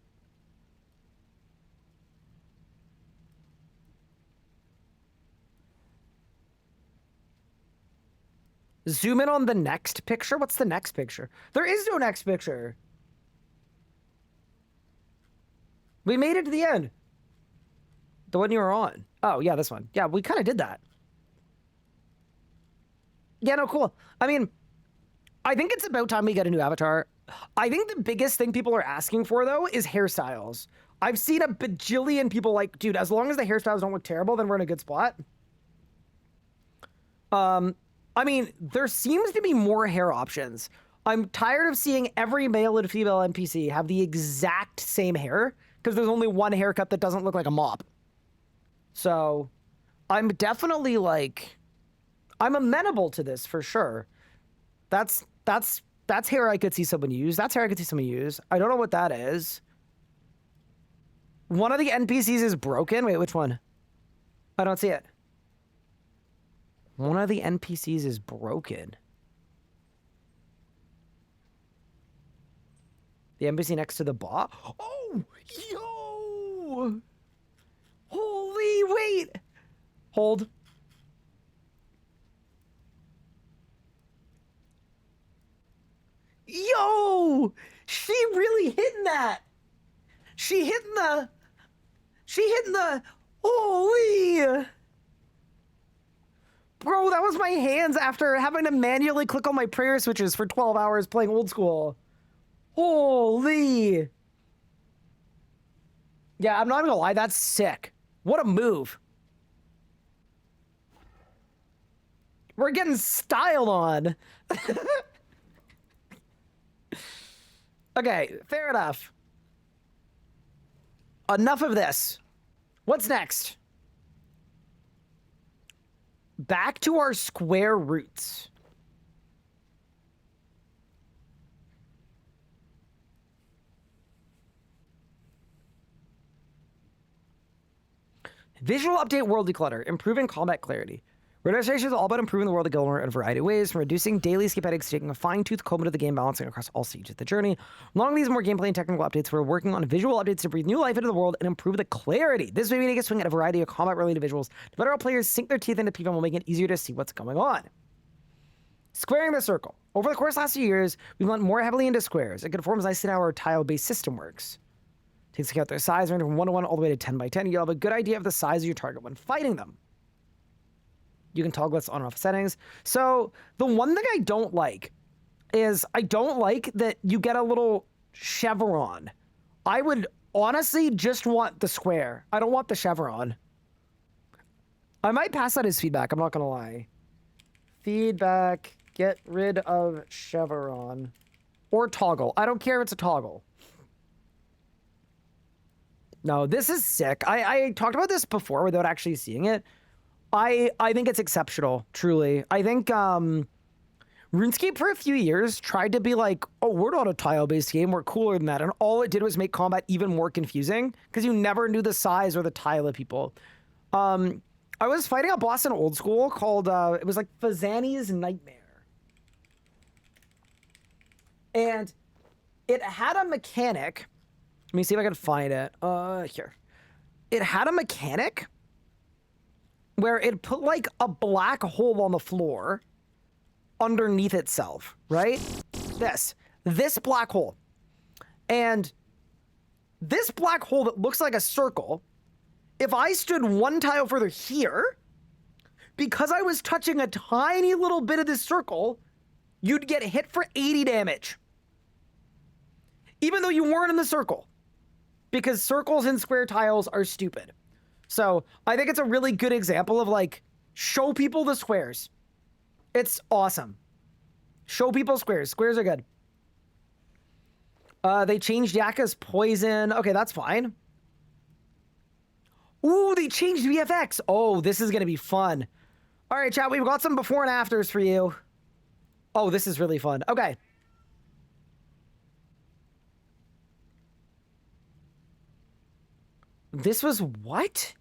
Zoom in on the next picture. What's the next picture? There is no next picture. We made it to the end. The one you were on. Oh, yeah, this one. Yeah, we kind of did that. Yeah, no, cool. I mean, I think it's about time we get a new avatar. I think the biggest thing people are asking for, though, is hairstyles. I've seen a bajillion people like, dude, as long as the hairstyles don't look terrible, then we're in a good spot. I mean, there seems to be more hair options. I'm tired of seeing every male and female NPC have the exact same hair, because there's only one haircut that doesn't look like a mop. So, I'm definitely, like, I'm amenable to this, for sure. That's hair I could see someone use. That's hair I could see someone use. I don't know what that is. One of the NPCs is broken. Wait, which one? I don't see it. One of the NPCs is broken. The NPC next to the bot? Oh, yo! Holy, wait! Hold. Yo! She really hitting that! She hitting the... Holy! Bro, that was my hands after having to manually click on my prayer switches for 12 hours playing Old School. Holy! Yeah, I'm not gonna lie, that's sick. What a move. We're getting styled on. Okay, fair enough. Enough of this. What's next? Back to our square roots. Visual update world declutter, improving combat clarity. Restoration is all about improving the world of Gilmore in a variety of ways, from reducing daily skip headaches to taking a fine-tooth comb to the game balancing across all stages of the journey. Along these more gameplay and technical updates, we're working on visual updates to breathe new life into the world and improve the clarity. This way we take a swing at a variety of combat-related visuals to better our players sink their teeth into people while making it easier to see what's going on. Squaring the circle. Over the course of the last few years, we've went more heavily into squares. It conforms nicely to how our tile-based system works. Takes account their size, ranging from 1 to 1 all the way to 10 by 10. You'll have a good idea of the size of your target when fighting them. You can toggle this on and off settings. So the one thing I don't like is I don't like that you get a little chevron. I would honestly just want the square. I don't want the chevron. I might pass that as feedback. I'm not going to lie. Feedback. Get rid of chevron. Or toggle. I don't care if it's a toggle. No, this is sick. I talked about this before without actually seeing it. I think it's exceptional, truly. I think RuneScape for a few years tried to be like, oh, we're not a tile-based game, we're cooler than that. And all it did was make combat even more confusing because you never knew the size or the tile of people. I was fighting a boss in Old School called, it was like Fazani's Nightmare. And it had a mechanic. Let me see if I can find it. Here. It had a mechanic where it put like a black hole on the floor underneath itself, right? This black hole. And this black hole that looks like a circle, if I stood one tile further here, because I was touching a tiny little bit of this circle, you'd get hit for 80 damage. Even though you weren't in the circle. Because circles and square tiles are stupid. So I think it's a really good example of like, show people the squares. It's awesome. Show people squares. Squares are good. They changed Yaka's poison. Okay, that's fine. Ooh, they changed VFX. Oh, this is going to be fun. All right, chat, we've got some before and afters for you. Oh, this is really fun. Okay. This was what?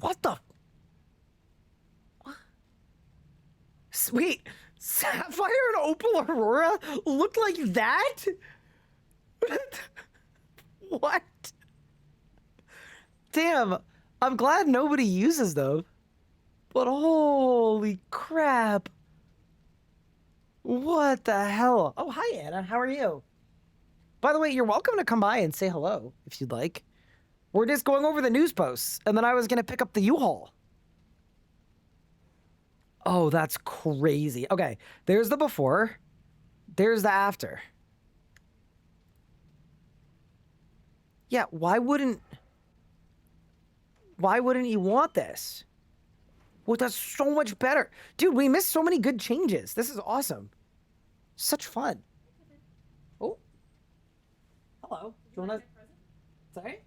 What the? Sweet. Sapphire and Opal Aurora looked like that? What? Damn. I'm glad nobody uses them. But holy crap. What the hell? Oh, hi, Anna. How are you? By the way, you're welcome to come by and say hello if you'd like. We're just going over the news posts, and then I was going to pick up the U-Haul. Oh, that's crazy. Okay, there's the before. There's the after. Yeah, why wouldn't you want this? Well, that's so much better. Dude, we missed so many good changes. This is awesome. Such fun. Oh. Hello. Do you want to... Sorry?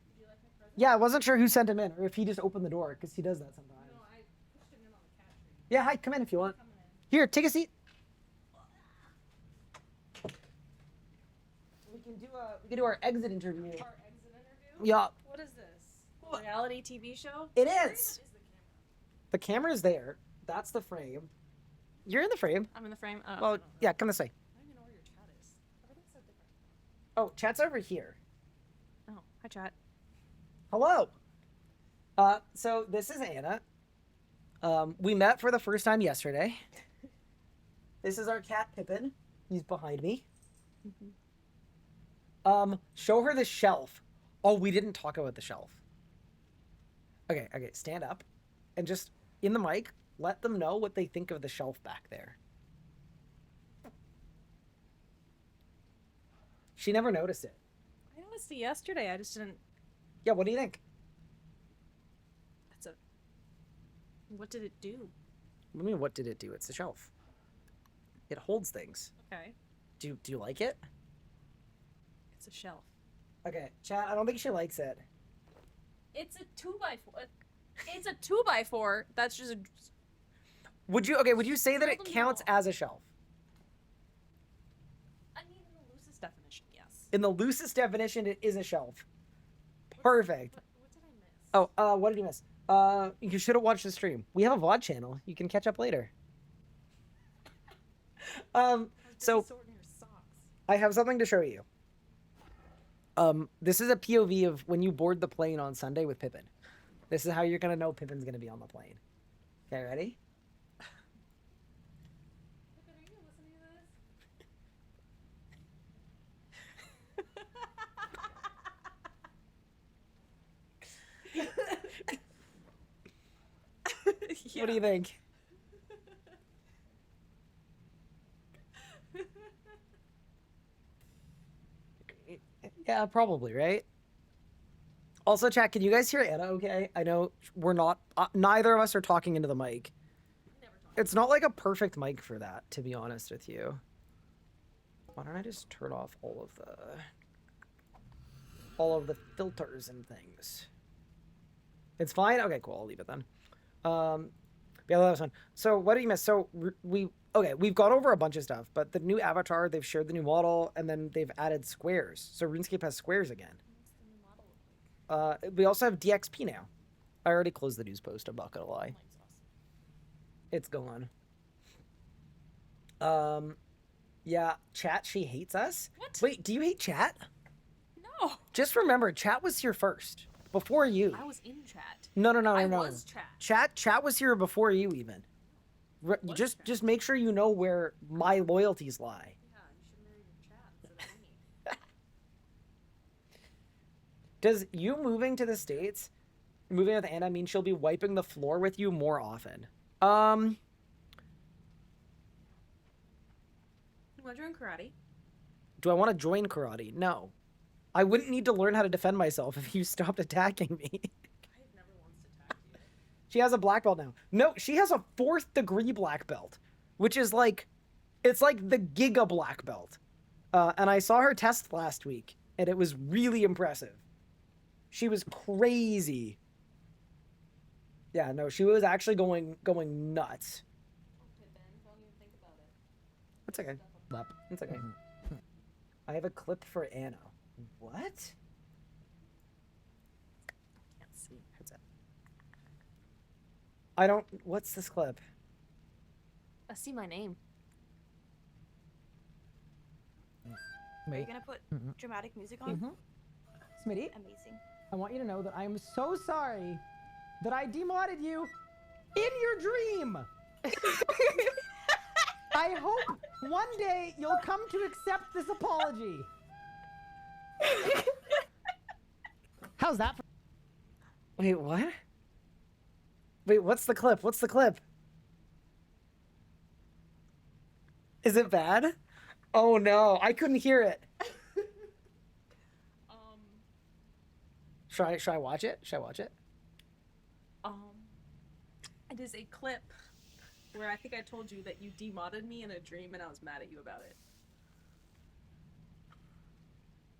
Yeah, I wasn't sure who sent him in, or if he just opened the door, because he does that sometimes. No, I pushed him in on the cat tree. Yeah, hi, come in if you want. Here, take a seat. We can do our exit interview. Our exit interview? Yeah. What is this? Reality TV show? It Where is. the camera? The camera's there. That's the frame. You're in the frame. I'm in the frame. Oh, Well, yeah, come this way. I don't even know where your chat is. Everything's so different. Oh, chat's over here. Oh, hi chat. Hello. So this is Anna. We met for the first time yesterday. This is our cat Pippin. He's behind me. Show her the shelf. Oh, we didn't talk about the shelf. Okay, stand up. And just, in the mic, let them know what they think of the shelf back there. She never noticed it. I noticed it yesterday. I just didn't. Yeah, what do you think? What did it do? What do you mean, what did it do? It's a shelf. It holds things. Okay. Do you like it? It's a shelf. Okay, chat, I don't think she likes it. It's a 2x4. It's a 2x4. That's just a... Would you say that it counts as a shelf? I mean, in the loosest definition, yes. In the loosest definition, it is a shelf. Perfect. What did I miss? Oh, what did you miss? You should have watched the stream. We have a VOD channel. You can catch up later. So I have something to show you. This is a POV of when you board the plane on Sunday with Pippin. This is how you're gonna know Pippin's gonna be on the plane. Okay, ready? Pippin, are you listening to this? Yeah. What do you think? Yeah, probably, right? Also, chat, can you guys hear Anna okay? I know we're not, neither of us are talking into the mic. It's not like a perfect mic for that, to be honest with you. Why don't I just turn off all of the filters and things? It's fine? Okay, cool, I'll leave it then. Yeah, that was fun. So what did you miss? So we've gone over a bunch of stuff, but the new avatar, they've shared the new model, and then they've added squares. So RuneScape has squares again. We also have DXP now. I already closed the news post, I'm not gonna lie. It's gone. Yeah, chat, she hates us. What? Wait, do you hate chat? No. Just remember, chat was here first. Before you. I was in chat. No. I was chat. Chat was here before you even. Just make sure you know where my loyalties lie. Yeah, you should marry your chat instead of me. Does you moving to the States, moving with Anna, mean she'll be wiping the floor with you more often? You want to join karate? Do I want to join karate? No. I wouldn't need to learn how to defend myself if you stopped attacking me. I've never once attacked you. She has a black belt now. No, she has a 4th degree black belt, which is like, it's like the Giga black belt. And I saw her test last week, and it was really impressive. She was crazy. Yeah, no, she was actually going nuts. Okay, Ben, don't even think about it. That's okay. It's okay. I have a clip for Anna. What? Can't see. Headset. I don't. What's this clip? I see my name. Are you gonna put dramatic music on? Smitty, Amazing. I want you to know that I am so sorry that I demodded you in your dream. I hope one day you'll come to accept this apology. How's that? Wait, what? Wait, what's the clip? What's the clip? Is it bad? Oh no, I couldn't hear it. Should I watch it? Should I watch it? It is a clip where I think I told you that you demodded me in a dream and I was mad at you about it.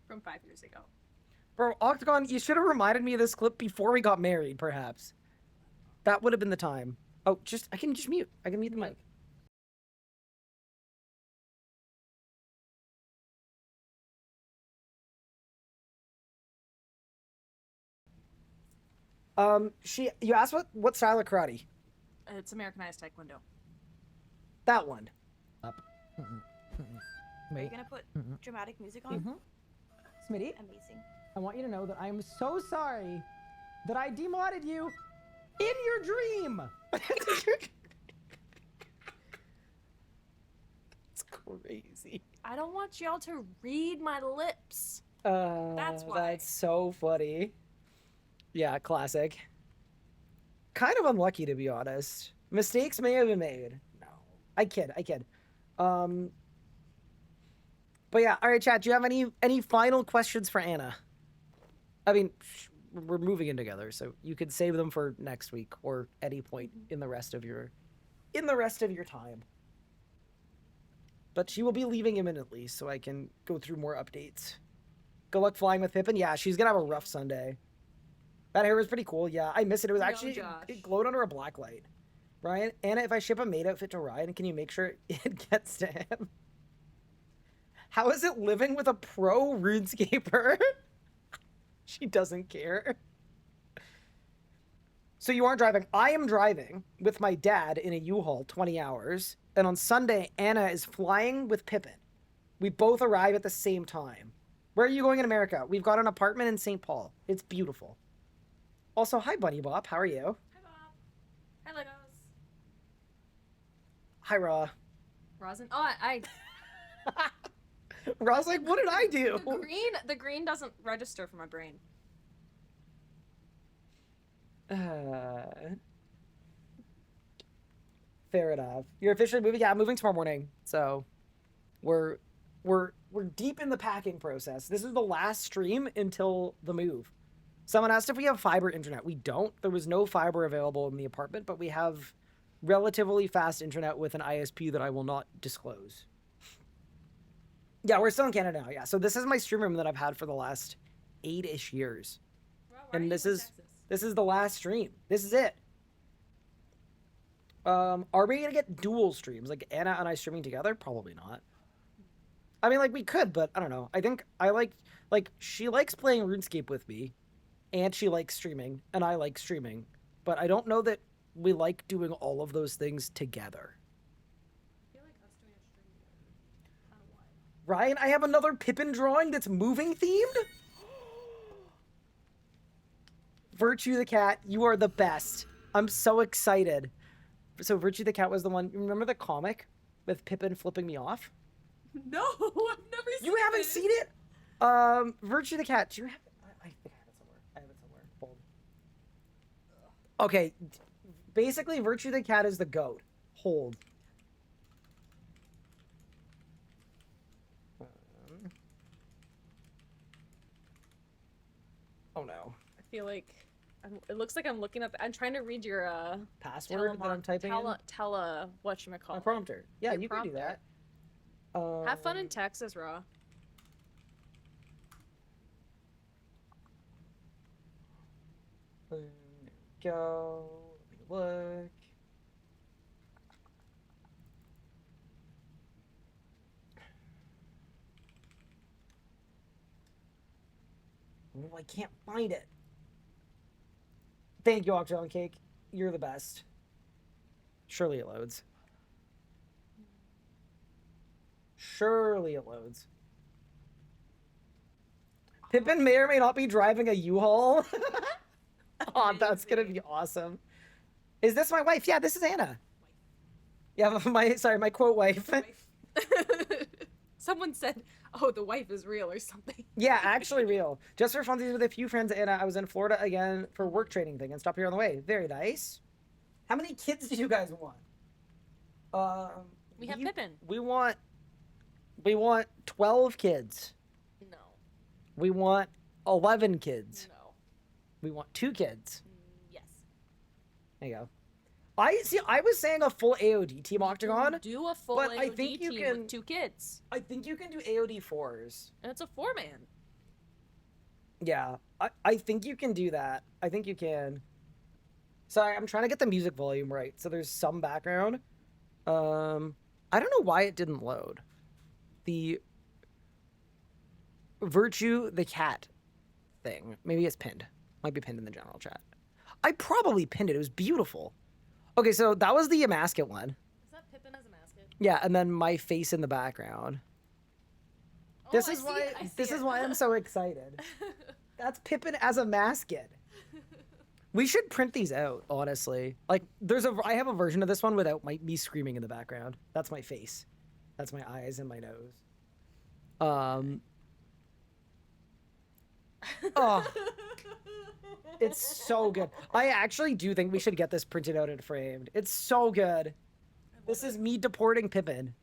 From 5 years ago. Bro, Octagon, you should have reminded me of this clip before we got married, perhaps. That would have been the time. Oh, I can just mute. I can mute the mic. You asked what style of karate? It's Americanized Taekwondo. That one. Are you gonna put dramatic music on? Smitty, Amazing. I want you to know that I am so sorry that I demodded you in your dream. It's crazy. I don't want y'all to read my lips. That's why. That's so funny. Yeah, classic. Kind of unlucky, to be honest. Mistakes may have been made. No. I kid. But yeah, all right, chat, do you have any final questions for Anna? I mean, we're moving in together, so you could save them for next week or any point in the rest of your time. But she will be leaving imminently, so I can go through more updates. Good luck flying with Pippin. Yeah, she's gonna have a rough Sunday. That hair was pretty cool. Yeah, I miss it. It was actually, it glowed under a black light. Brian, Anna, if I ship a maid outfit to Ryan, can you make sure it gets to him? How is it living with a pro RuneScaper? She doesn't care. So you aren't driving. I am driving with my dad in a U-Haul 20 hours. And on Sunday, Anna is flying with Pippin. We both arrive at the same time. Where are you going in America? We've got an apartment in St. Paul. It's beautiful. Also, hi, Bunny Bop. How are you? Hi, Bob. Hi, Legos. Hi, Raw. Rosin. Oh, I Raw's like, what did I do? the green doesn't register for my brain. Fair enough. You're officially moving? Yeah, I'm moving tomorrow morning. So we're deep in the packing process. This is the last stream until the move. Someone asked if we have fiber internet. We don't. There was no fiber available in the apartment, but we have relatively fast internet with an ISP that I will not disclose. Yeah, we're still in Canada now. Yeah, so this is my stream room that I've had for the last 8-ish years. Wow, And this is the last stream. This is it. Are we gonna get dual streams, like Anna and I streaming together? Probably not. I mean, like, we could, but I don't know. I think I like she likes playing RuneScape with me, and she likes streaming, and I like streaming, but I don't know that we like doing all of those things together. I feel like us doing a stream together would be kind of wild. Ryan, I have another Pippin drawing that's moving themed. Virtue the cat, you are the best. I'm so excited. So Virtue the cat was the one. Remember the comic with Pippin flipping me off? No, I've never seen it. You haven't seen it? Virtue the cat. Do you have it? I think I have it somewhere. I have it somewhere. Hold. Okay. Basically, Virtue the cat is the goat. Hold. Oh no. I feel like it looks like I'm looking up. I'm trying to read your Password that I'm typing in? whatchamacallit. My prompter. Yeah, Your you can do prompter. that. Have fun in Texas, Raw. There we go. Let me look. Oh, I can't find it. Thank you, Octagon Cake. You're the best. Surely it loads. Surely it loads. Pippin may or may not be driving a U-Haul. Oh, that's gonna be awesome. Is this my wife? Yeah, this is Anna. Yeah, my quote wife. Someone said, "Oh, the wife is real" or something. Yeah, actually real. Just for funsies with a few friends, Anna. I was in Florida again for work training thing and stopped here on the way. Very nice. How many kids do you guys want? We have Pippin. We want 12 kids. No. We want 11 kids. No. We want 2 kids. Yes. There you go. I was saying a full AOD team Octagon. Do a full but AOD I think you team can- with 2 kids. I think you can do AOD 4s. And it's a 4-man. Yeah, I think you can do that. I think you can. Sorry, I'm trying to get the music volume right. So there's some background. I don't know why it didn't load. The Virtue the cat thing. Maybe it's pinned. Might be pinned in the general chat. I probably pinned it. It was beautiful. Okay, so that was the Yamasket one. Is that Pippin as a mascot? Yeah, and then my face in the background. Oh, This I is see why it, I see this is it. why I'm so excited. That's Pippin as a mascot. We should print these out, honestly. Like, I have a version of this one without me screaming in the background. That's my face. That's my eyes and my nose. Oh, it's so good. I actually do think we should get this printed out and framed. It's so good. This is me deporting Pippin.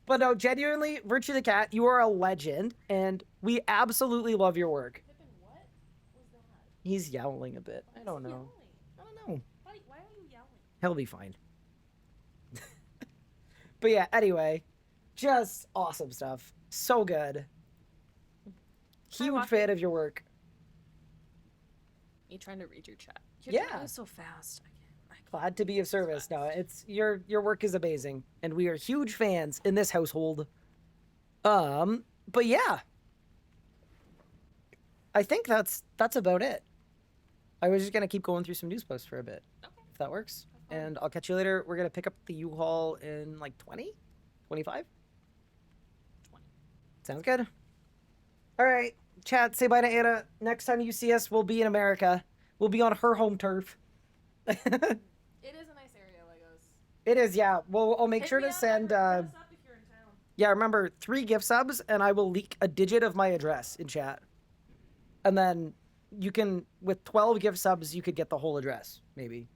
But no, genuinely, Virtue the Cat, you are a legend, and we absolutely love your work. Pippin, what was that? He's yowling a bit. I don't know. Yowling? I don't know. Why are you yelling? He'll be fine. But yeah, anyway, just awesome stuff. So good. Huge fan of your work. You trying to read your chat? Yeah. You're doing so fast. I can't. Glad to be of service. No, it's your work is amazing, and we are huge fans in this household. But yeah, I think that's about it. I was just gonna keep going through some news posts for a bit, if that works. And I'll catch you later. We're gonna pick up the U-Haul in like 20, 25. 20. Sounds good. All right, chat. Say bye to Anna. Next time you see us, we'll be in America. We'll be on her home turf. It is a nice area, Legos. It is, yeah. Well, I'll make Hit sure me to up send. and hit us up if you're in town. Yeah, remember 3 gift subs, and I will leak a digit of my address in chat. And then you can, with 12 gift subs, you could get the whole address, maybe.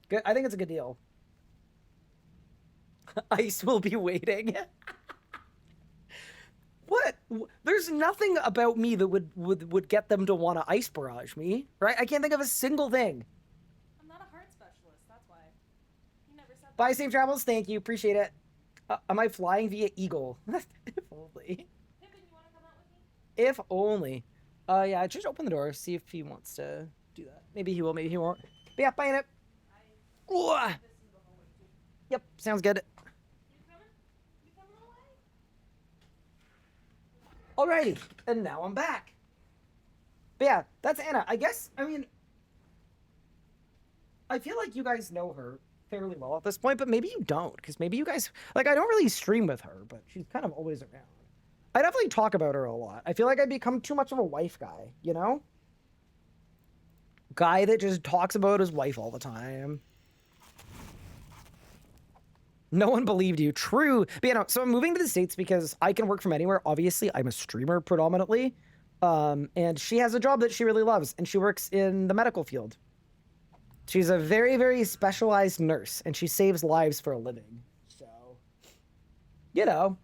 Good. I think it's a good deal. Ice will be waiting. What? There's nothing about me that would get them to want to ice barrage me, right? I can't think of a single thing. I'm not a heart specialist. That's why. You never said that. Bye, safe travels. Thank you. Appreciate it. Am I flying via Eagle? If only. Pippin, you want to come out with me? If only. Yeah, just open the door. See if he wants to do that. Maybe he will. Maybe he won't. But yeah, bye, Annette. This is before Yep, sounds good. Alrighty, and now I'm back. But yeah, that's Anna. I guess, I mean, I feel like you guys know her fairly well at this point, but maybe you don't, because maybe you guys, like, I don't really stream with her, but she's kind of always around. I definitely talk about her a lot. I feel like I've become too much of a wife guy, you know? Guy that just talks about his wife all the time. No one believed you. True. But, you know, so I'm moving to the States because I can work from anywhere. Obviously, I'm a streamer predominantly. And she has a job that she really loves, and she works in the medical field. She's a very, very specialized nurse, and she saves lives for a living. So, you know.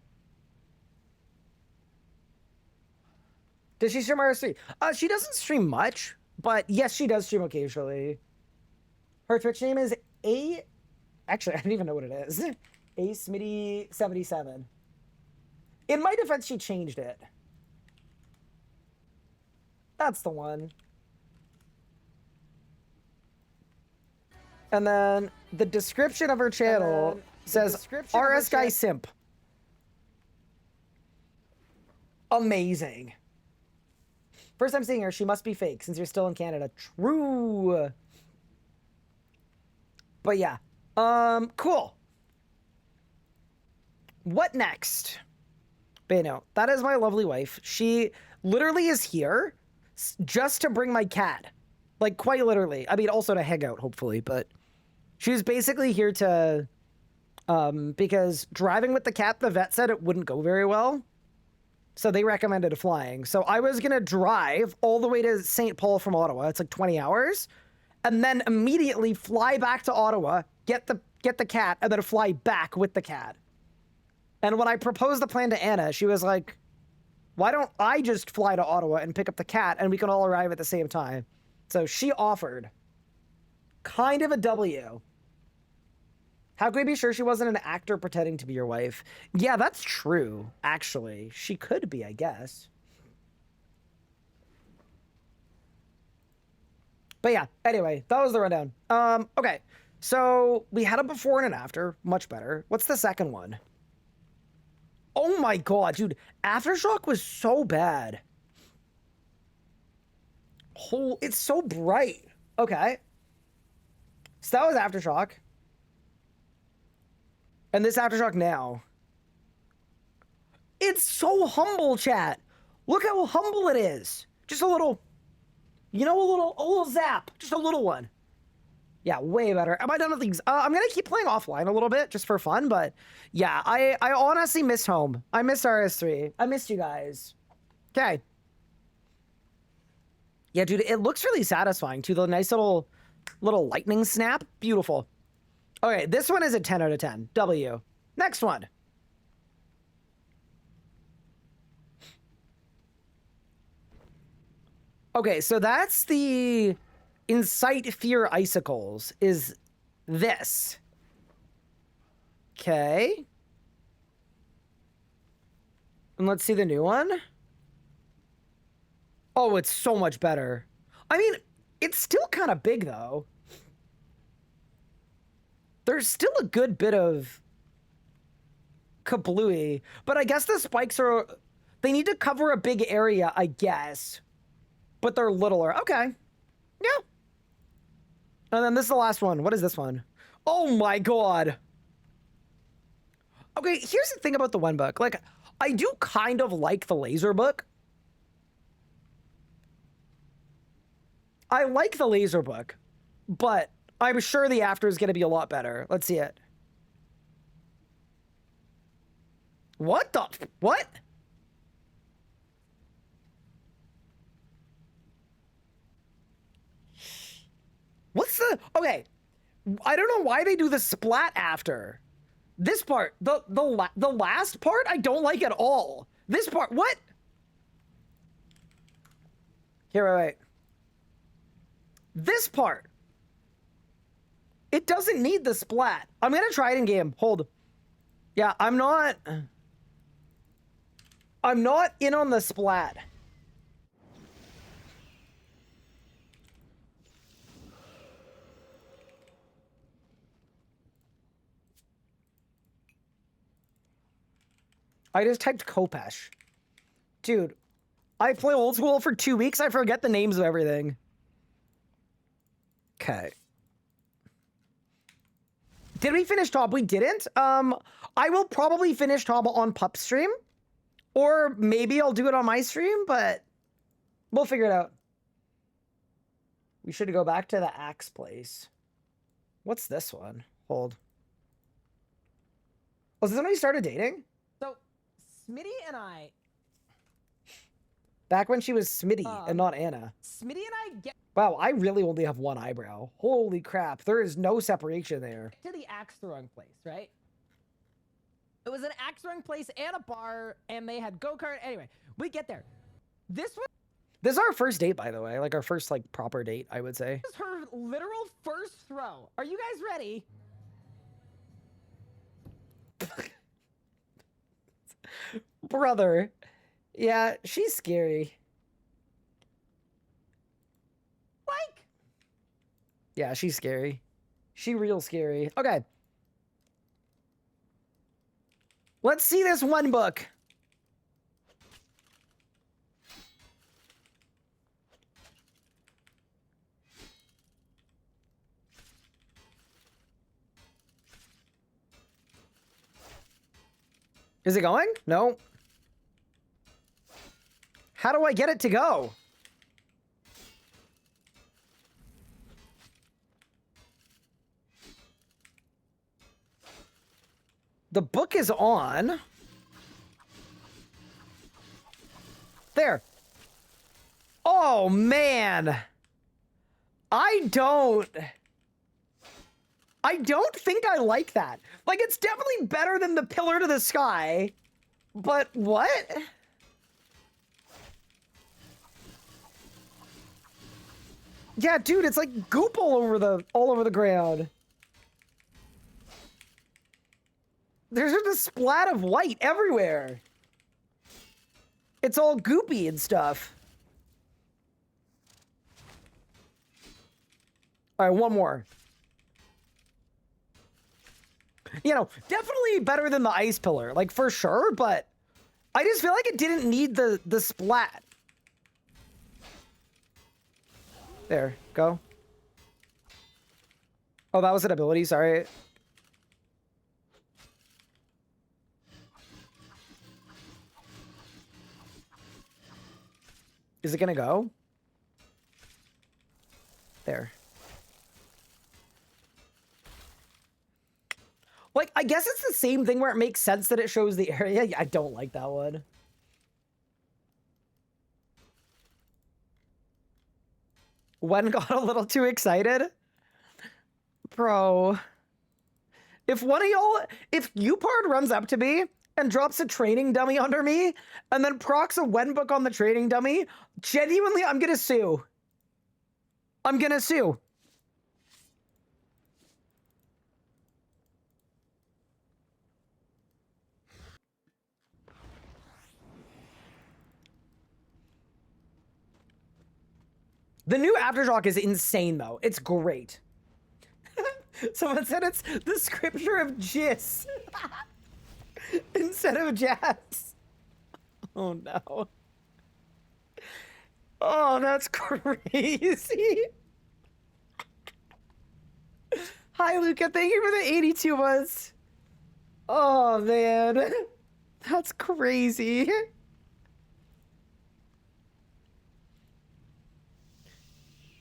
Does she stream RS3? She doesn't stream much, but yes, she does stream occasionally. Her Twitch name is Actually, I don't even know what it is. Smitty77. In my defense, she changed it. That's the one. And then the description of her channel says RS Guy Simp. Amazing. First time seeing her, she must be fake since you're still in Canada. True. But yeah. Cool. What next? But you know, that is my lovely wife. She literally is here just to bring my cat. Like, quite literally. I mean, also to hang out, hopefully, but she's basically here to, because driving with the cat, the vet said it wouldn't go very well. So they recommended flying. So I was gonna drive all the way to St. Paul from Ottawa. It's like 20 hours. And then immediately fly back to Ottawa, get the cat, and then fly back with the cat. And when I proposed the plan to Anna, she was like, why don't I just fly to Ottawa and pick up the cat and we can all arrive at the same time? So she offered. Kind of a W. How can we be sure she wasn't an actor pretending to be your wife? Yeah, that's true, actually. She could be, I guess. But yeah, anyway, that was the rundown. Okay, so we had a before and an after, much better. What's the second one? Oh my god, dude, Aftershock was so bad. Oh, it's so bright. Okay. So that was Aftershock. And this Aftershock now. It's so humble, chat. Look how humble it is. Just a little, you know, a little zap. Just a little one. Yeah, way better. Am I done with these? I'm gonna keep playing offline a little bit just for fun, but yeah, I honestly miss home. I missed RS3. I missed you guys. Okay. Yeah, dude, it looks really satisfying too. The nice little lightning snap. Beautiful. Okay, this one is a 10 out of 10. W. Next one. Okay, so that's the Incite Fear Icicles is this. Okay. And let's see the new one. Oh, it's so much better. I mean, it's still kind of big, though. There's still a good bit of kablooey, but I guess the spikes are... They need to cover a big area, I guess. But they're littler. Okay. Yeah. And then this is the last one. What is this one? Oh my god. Okay, here's the thing about the one book. Like, I do kind of like the laser book. I like the laser book, but I'm sure the after is going to be a lot better. Let's see it. What the... What? What's the... Okay. I don't know why they do the splat after. This part, the last part, I don't like at all. This part, what? Here, wait. This part. It doesn't need the splat. I'm gonna try it in game. Hold. Yeah, I'm not in on the splat. I just typed Kopesh. Dude, I play Old School for 2 weeks. I forget the names of everything. Okay. Did we finish Top? We didn't. I will probably finish Top on Pup stream. Or maybe I'll do it on my stream, but we'll figure it out. We should go back to the Axe place. What's this one? Hold. Oh, is this when we started dating? So, Smitty and I... Back when she was Smitty and not Anna. Smitty and I get Wow, I really only have one eyebrow. Holy crap. There is no separation there. to the axe throwing place, right? It was an axe throwing place and a bar, and they had go-kart. Anyway, we get there. This was This is our first date, by the way. Like, our first, like, proper date, I would say. her literal first throw. Are you guys ready? Brother. Yeah, she's scary. Like, Yeah, she's scary. She real scary. Okay. Let's see this one book. Is it going? No. How do I get it to go? The book is on. There. Oh, man. I don't think I like that. Like, it's definitely better than the pillar to the sky. But what? Yeah, dude, it's like goop all over the ground. There's just a splat of white everywhere. It's all goopy and stuff. All right, one more. You know, definitely better than the ice pillar, like for sure, but I just feel like it didn't need the splat. There, go. Oh, that was an ability, sorry. Is it gonna go? There. Like, I guess it's the same thing where it makes sense that it shows the area. Yeah, I don't like that one. Wen got a little too excited. Bro. If one of y'all, if Upard runs up to me and drops a training dummy under me and then procs a Wen book on the training dummy, genuinely, I'm gonna sue. I'm gonna sue. The new Aftershock is insane, though. It's great. Someone said it's the scripture of jizz instead of jazz. Oh, no. Oh, that's crazy. Hi, Luca. Thank you for the 82 months. Oh, man. That's crazy.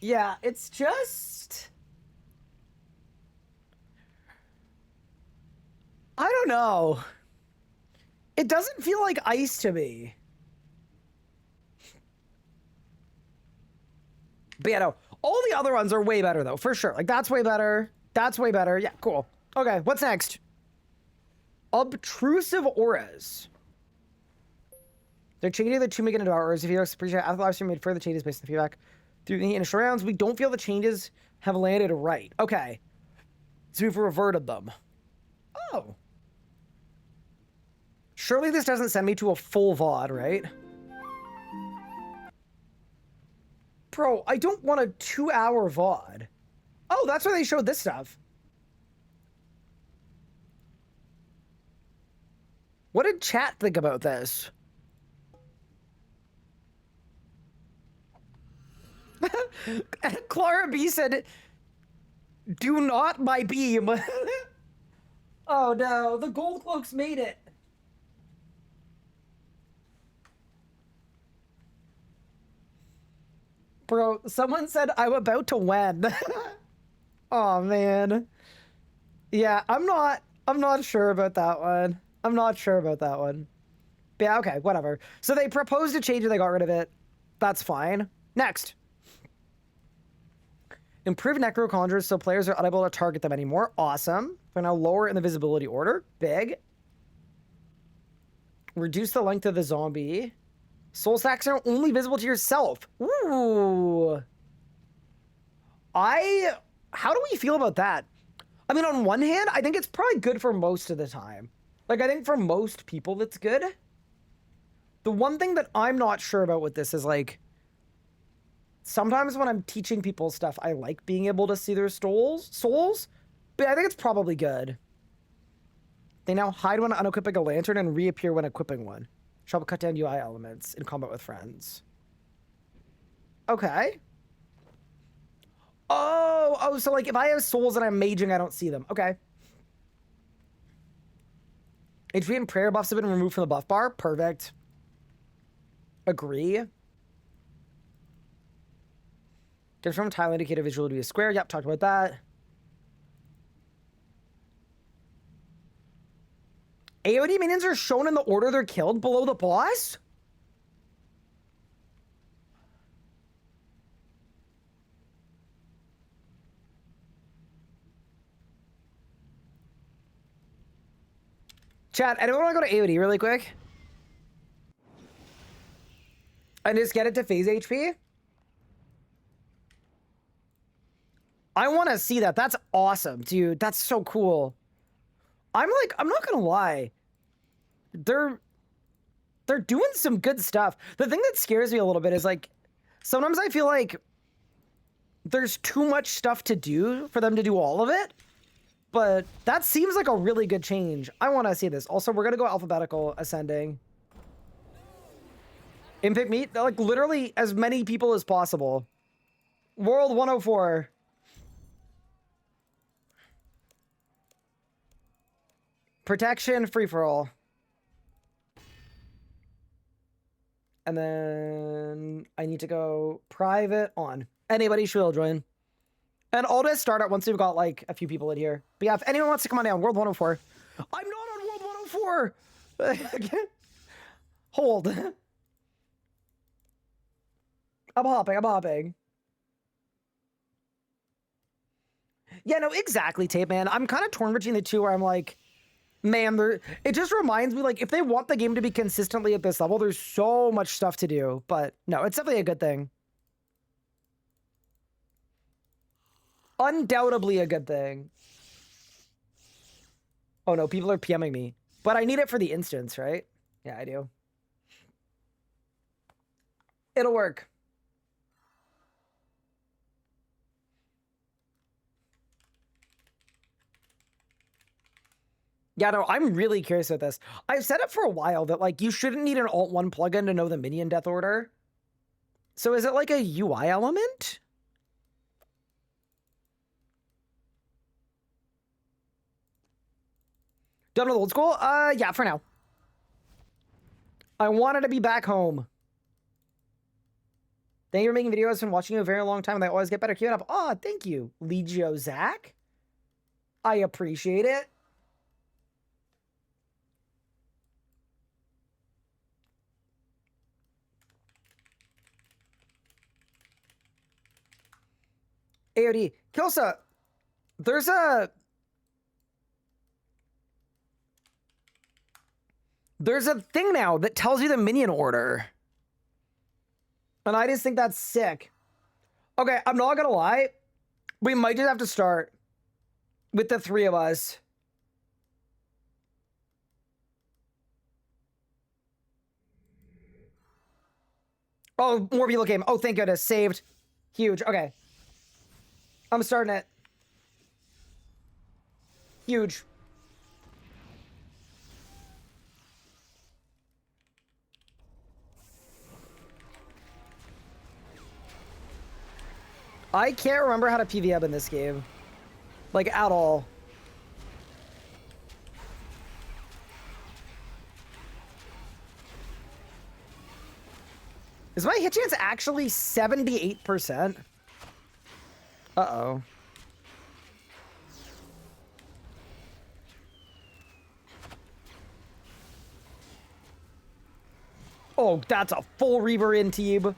Yeah, it's just... I don't know. It doesn't feel like ice to me. But yeah, no. All the other ones are way better, though, for sure. Like, that's way better. That's way better. Yeah, cool. Okay, what's next? Obtrusive auras. They're changing the 2 million auras. If you appreciate it, after the live stream made further changes based on the feedback. Through the initial rounds, we don't feel the changes have landed right. Okay. So we've reverted them. Oh. Surely this doesn't send me to a full VOD, right? Bro, I don't want a 2-hour VOD. Oh, that's why they showed this stuff. What did chat think about this? Clara B said, "Do not my beam." Oh no, the gold cloaks made it. Bro, someone said I'm about to win. Oh man. Yeah, I'm not sure about that one. I'm not sure about that one. But yeah, okay, whatever. So they proposed a change and they got rid of it. That's fine. Next. Improve Necro Conjurers so players are unable to target them anymore. Awesome. They're now lower in the visibility order. Big. Reduce the length of the zombie. Soul stacks are only visible to yourself. Ooh. How do we feel about that? I mean, on one hand, I think it's probably good for most of the time. Like, I think for most people, it's good. The one thing that I'm not sure about with this is, like, sometimes when I'm teaching people stuff, I like being able to see their souls, but I think it's probably good. They now hide when unequipping a lantern and reappear when equipping one. Shall cut down UI elements in combat with friends. Okay. Oh, so like if I have souls and I'm maging, I don't see them. Okay. HP and prayer buffs have been removed from the buff bar. Perfect. Agree. Different from tile indicator visual to be a square. Yep, talked about that. AOD minions are shown in the order they're killed below the boss? Chat, anyone want to go to AOD really quick? And just get it to phase HP? I want to see that. That's awesome, dude. That's so cool. I'm not gonna lie. They're doing some good stuff. The thing that scares me a little bit is like, sometimes I feel like there's too much stuff to do for them to do all of it. But that seems like a really good change. I want to see this. Also, we're gonna go alphabetical ascending. Impic meet, like literally as many people as possible. World 104. Protection, free-for-all. And then I need to go private on. Anybody should will join. And I'll just start it once we've got like a few people in here. But yeah, if anyone wants to come on down, World 104. I'm not on World 104! Hold. I'm hopping. Yeah, no, exactly, Tape Man. I'm kind of torn between the two where I'm like, man, it just reminds me, like, if they want the game to be consistently at this level, there's so much stuff to do. But no, it's definitely a good thing. Undoubtedly a good thing. Oh no, people are PMing me. But I need it for the instance, right? Yeah, I do. It'll work. Yeah, no, I'm really curious about this. I've said it for a while that, like, you shouldn't need an Alt-1 plugin to know the minion death order. So is it like a UI element? Done with Old School? Yeah, for now. I wanted to be back home. Thank you for making videos and watching you a very long time, and they always get better. Keep it up. Oh, thank you, Legio Zach. I appreciate it. AOD. Kilsa, there's a thing now that tells you the minion order. And I just think that's sick. Okay, I'm not gonna lie. We might just have to start with the three of us. Oh, more people came. Oh, thank goodness. Saved. Huge. Okay. I'm starting it. Huge. I can't remember how to PvP in this game. Like, at all. Is my hit chance actually 78%? Uh-oh. Oh, that's a full Reaver in, team.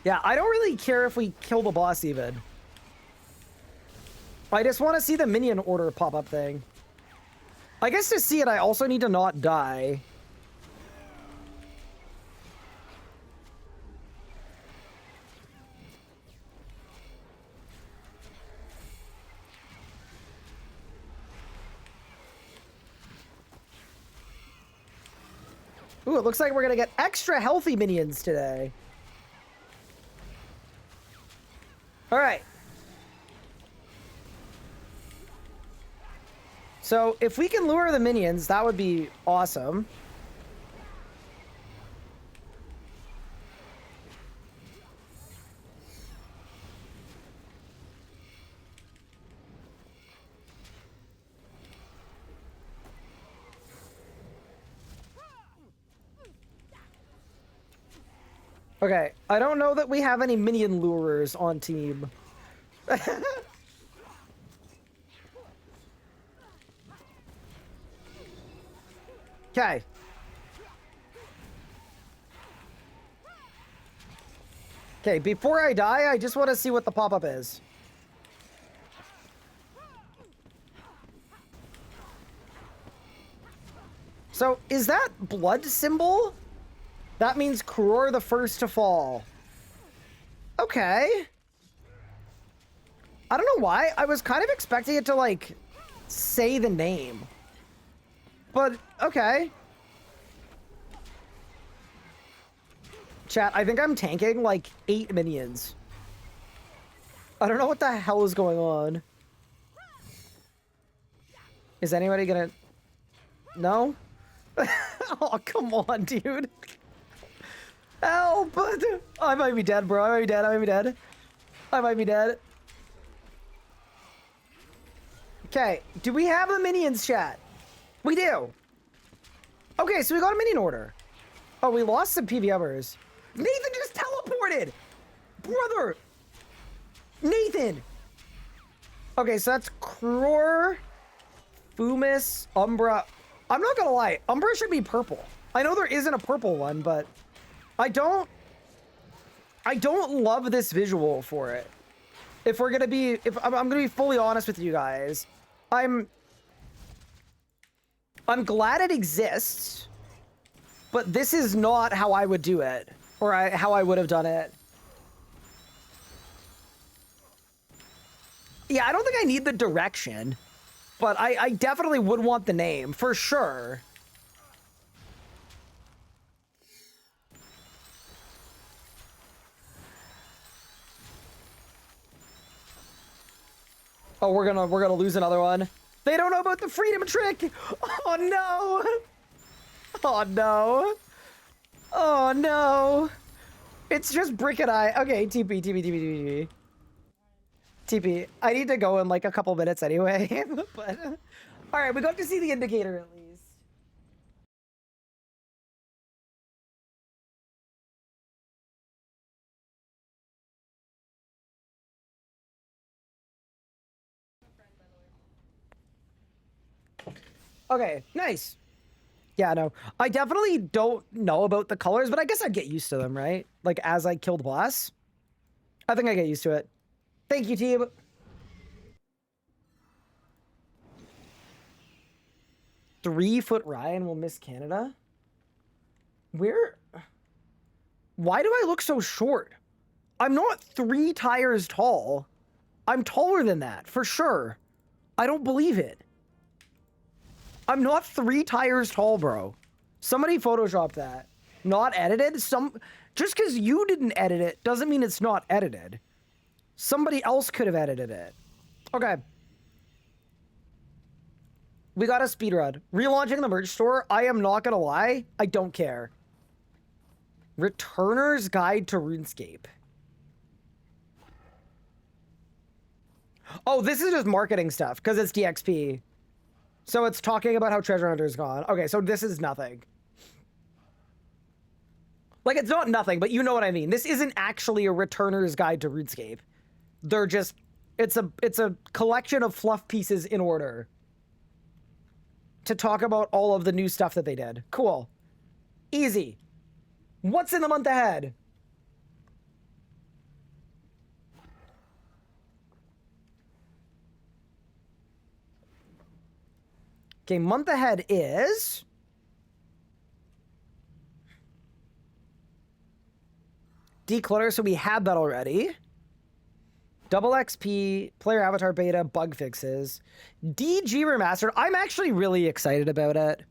Yeah, I don't really care if we kill the boss even. I just want to see the minion order pop-up thing. I guess to see it, I also need to not die. Ooh, it looks like we're gonna get extra healthy minions today. All right. So if we can lure the minions, that would be awesome. Okay, I don't know that we have any minion lurers on team. Okay. Okay, before I die, I just want to see what the pop-up is. So, is that blood symbol? That means Kror the first to fall. Okay. I don't know why. I was kind of expecting it to, like, say the name. But, okay. Chat, I think I'm tanking, like, 8 minions. I don't know what the hell is going on. Is anybody gonna... No? Oh, come on, dude. Help! I might be dead, bro. I might be dead. I might be dead. I might be dead. Okay, do we have the minions, chat? We do. Okay, so we got a minion order. Oh, we lost some PvPers. Nathan just teleported! Brother! Nathan! Okay, so that's Kror, Fumus, Umbra. I'm not gonna lie, Umbra should be purple. I know there isn't a purple one, but I don't love this visual for it. If we're gonna be, if I'm gonna be fully honest with you guys, I'm glad it exists, but this is not how I would do it, or how I would have done it. Yeah, I don't think I need the direction, but I definitely would want the name, for sure. Oh, we're gonna lose another one. They don't know about the freedom trick. Oh no. Oh no. Oh no. It's just Brick and I. Okay, TP. TP. I need to go in like a couple minutes anyway. But all right, we got to see the indicator at least. Okay, nice. Yeah, no. I definitely don't know about the colors, but I guess I'd get used to them, right? Like, as I killed boss. I think I get used to it. Thank you, team. Three-foot Ryan will miss Canada? Where? Why do I look so short? I'm not 3 tires tall. I'm taller than that, for sure. I don't believe it. I'm not 3 tires tall, bro. Somebody photoshopped that. Not edited? Just because you didn't edit it doesn't mean it's not edited. Somebody else could have edited it. Okay. We got a speedrun. Relaunching the merch store, I am not gonna lie, I don't care. Returner's Guide to RuneScape. Oh, this is just marketing stuff because it's DXP. So it's talking about how Treasure Hunter's gone. Okay, so this is nothing. Like, it's not nothing, but you know what I mean. This isn't actually a Returner's Guide to RuneScape. They're just... It's a collection of fluff pieces in order to talk about all of the new stuff that they did. Cool. Easy. What's in the month ahead? Okay, month ahead is... Declutter, so we have that already. Double XP, player avatar beta, bug fixes. DG Remastered, I'm actually really excited about it.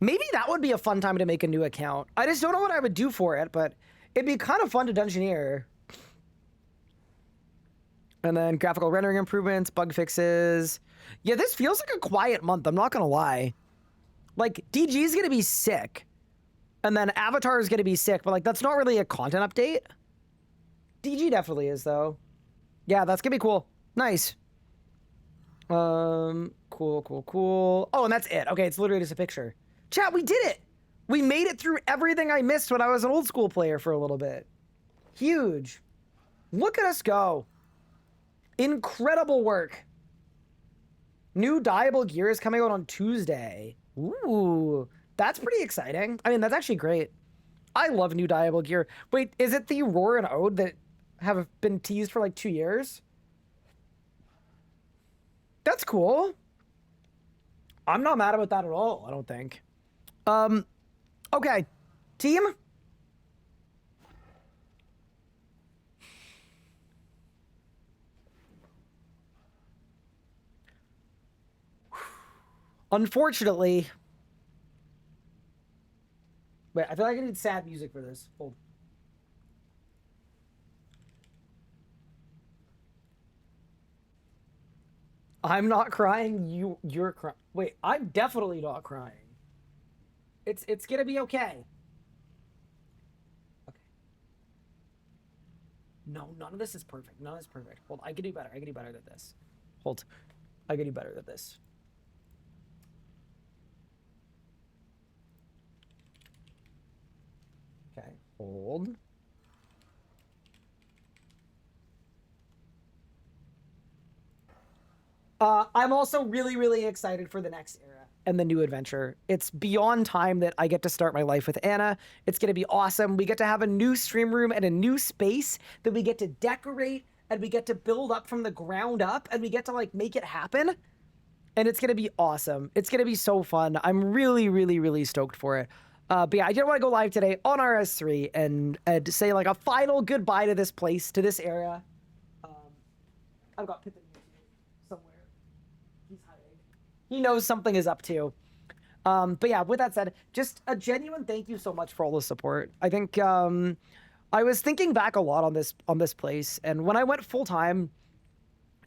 Maybe that would be a fun time to make a new account. I just don't know what I would do for it, but it'd be kind of fun to dungeoneer. And then graphical rendering improvements, bug fixes. Yeah, this feels like a quiet month, I'm not gonna lie. Like, DG is gonna be sick. And then Avatar is gonna be sick, but like, that's not really a content update. DG definitely is, though. Yeah, that's gonna be cool. Nice. Cool. Oh, and that's it. Okay, it's literally just a picture. Chat, we did it! We made it through everything I missed when I was an old school player for a little bit. Huge. Look at us go. Incredible work. New dyeable gear is coming out on Tuesday. Ooh, that's pretty exciting. I mean, that's actually great. I love new dyeable gear. Wait, is it the Roar and Ode that have been teased for like 2 years? That's cool. I'm not mad about that at all, I don't think. Okay. Team? Unfortunately... Wait, I feel like I need sad music for this. Hold. I'm not crying, you're crying. Wait, I'm definitely not crying. It's gonna be okay. Okay. No, none of this is perfect. None of this is perfect. Hold, I can do better. I can do better than this. Hold. I can do better than this. Okay, hold. I'm also really, really excited for the next era and the new adventure. It's beyond time that I get to start my life with Anna. It's going to be awesome. We get to have a new stream room and a new space that we get to decorate and we get to build up from the ground up and we get to like make it happen. And it's going to be awesome. It's going to be so fun. I'm really, really, really stoked for it. But yeah, I did want to go live today on RS3 and say like a final goodbye to this place, to this area. I've got Pippin somewhere. He's hiding. He knows something is up too. But yeah, with that said, just a genuine thank you so much for all the support. I think I was thinking back a lot on this place, and when I went full time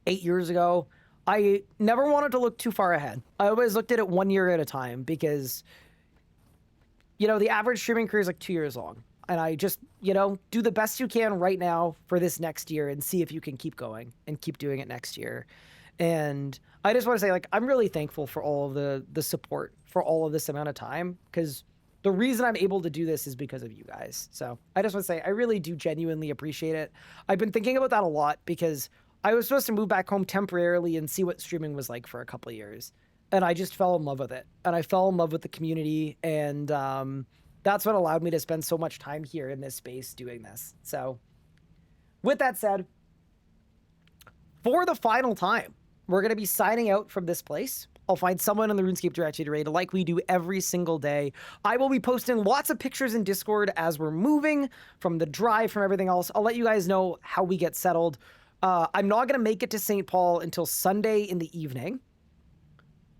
8 years ago, I never wanted to look too far ahead. I always looked at it 1 year at a time because, you know, the average streaming career is like 2 years long. And I just, you know, do the best you can right now for this next year and see if you can keep going and keep doing it next year. And I just want to say, like, I'm really thankful for all of the support for all of this amount of time, because the reason I'm able to do this is because of you guys. So I just want to say, I really do genuinely appreciate it. I've been thinking about that a lot because I was supposed to move back home temporarily and see what streaming was like for a couple of years. And I just fell in love with it. And I fell in love with the community. And that's what allowed me to spend so much time here in this space doing this. So with that said, for the final time, we're going to be signing out from this place. I'll find someone in the RuneScape directory to raid like we do every single day. I will be posting lots of pictures in Discord as we're moving from the drive, from everything else. I'll let you guys know how we get settled. I'm not going to make it to St. Paul until Sunday in the evening.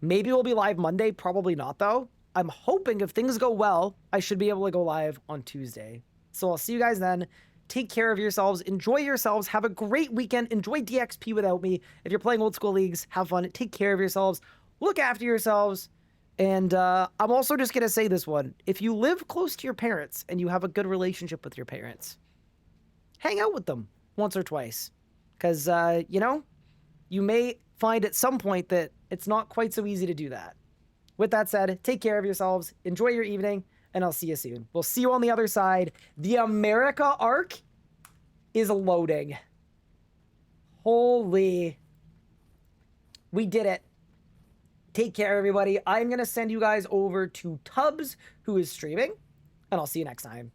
Maybe we'll be live Monday. Probably not, though. I'm hoping if things go well, I should be able to go live on Tuesday. So I'll see you guys then. Take care of yourselves. Enjoy yourselves. Have a great weekend. Enjoy DXP without me. If you're playing old school leagues, have fun. Take care of yourselves. Look after yourselves. And I'm also just going to say this one. If you live close to your parents and you have a good relationship with your parents, hang out with them once or twice. Because, you know, you may find at some point that it's not quite so easy to do that. With that said, take care of yourselves, enjoy your evening, and I'll see you soon. We'll see you on the other side. The America arc is loading. Holy. We did it. Take care, everybody. I'm going to send you guys over to Tubbs, who is streaming, and I'll see you next time.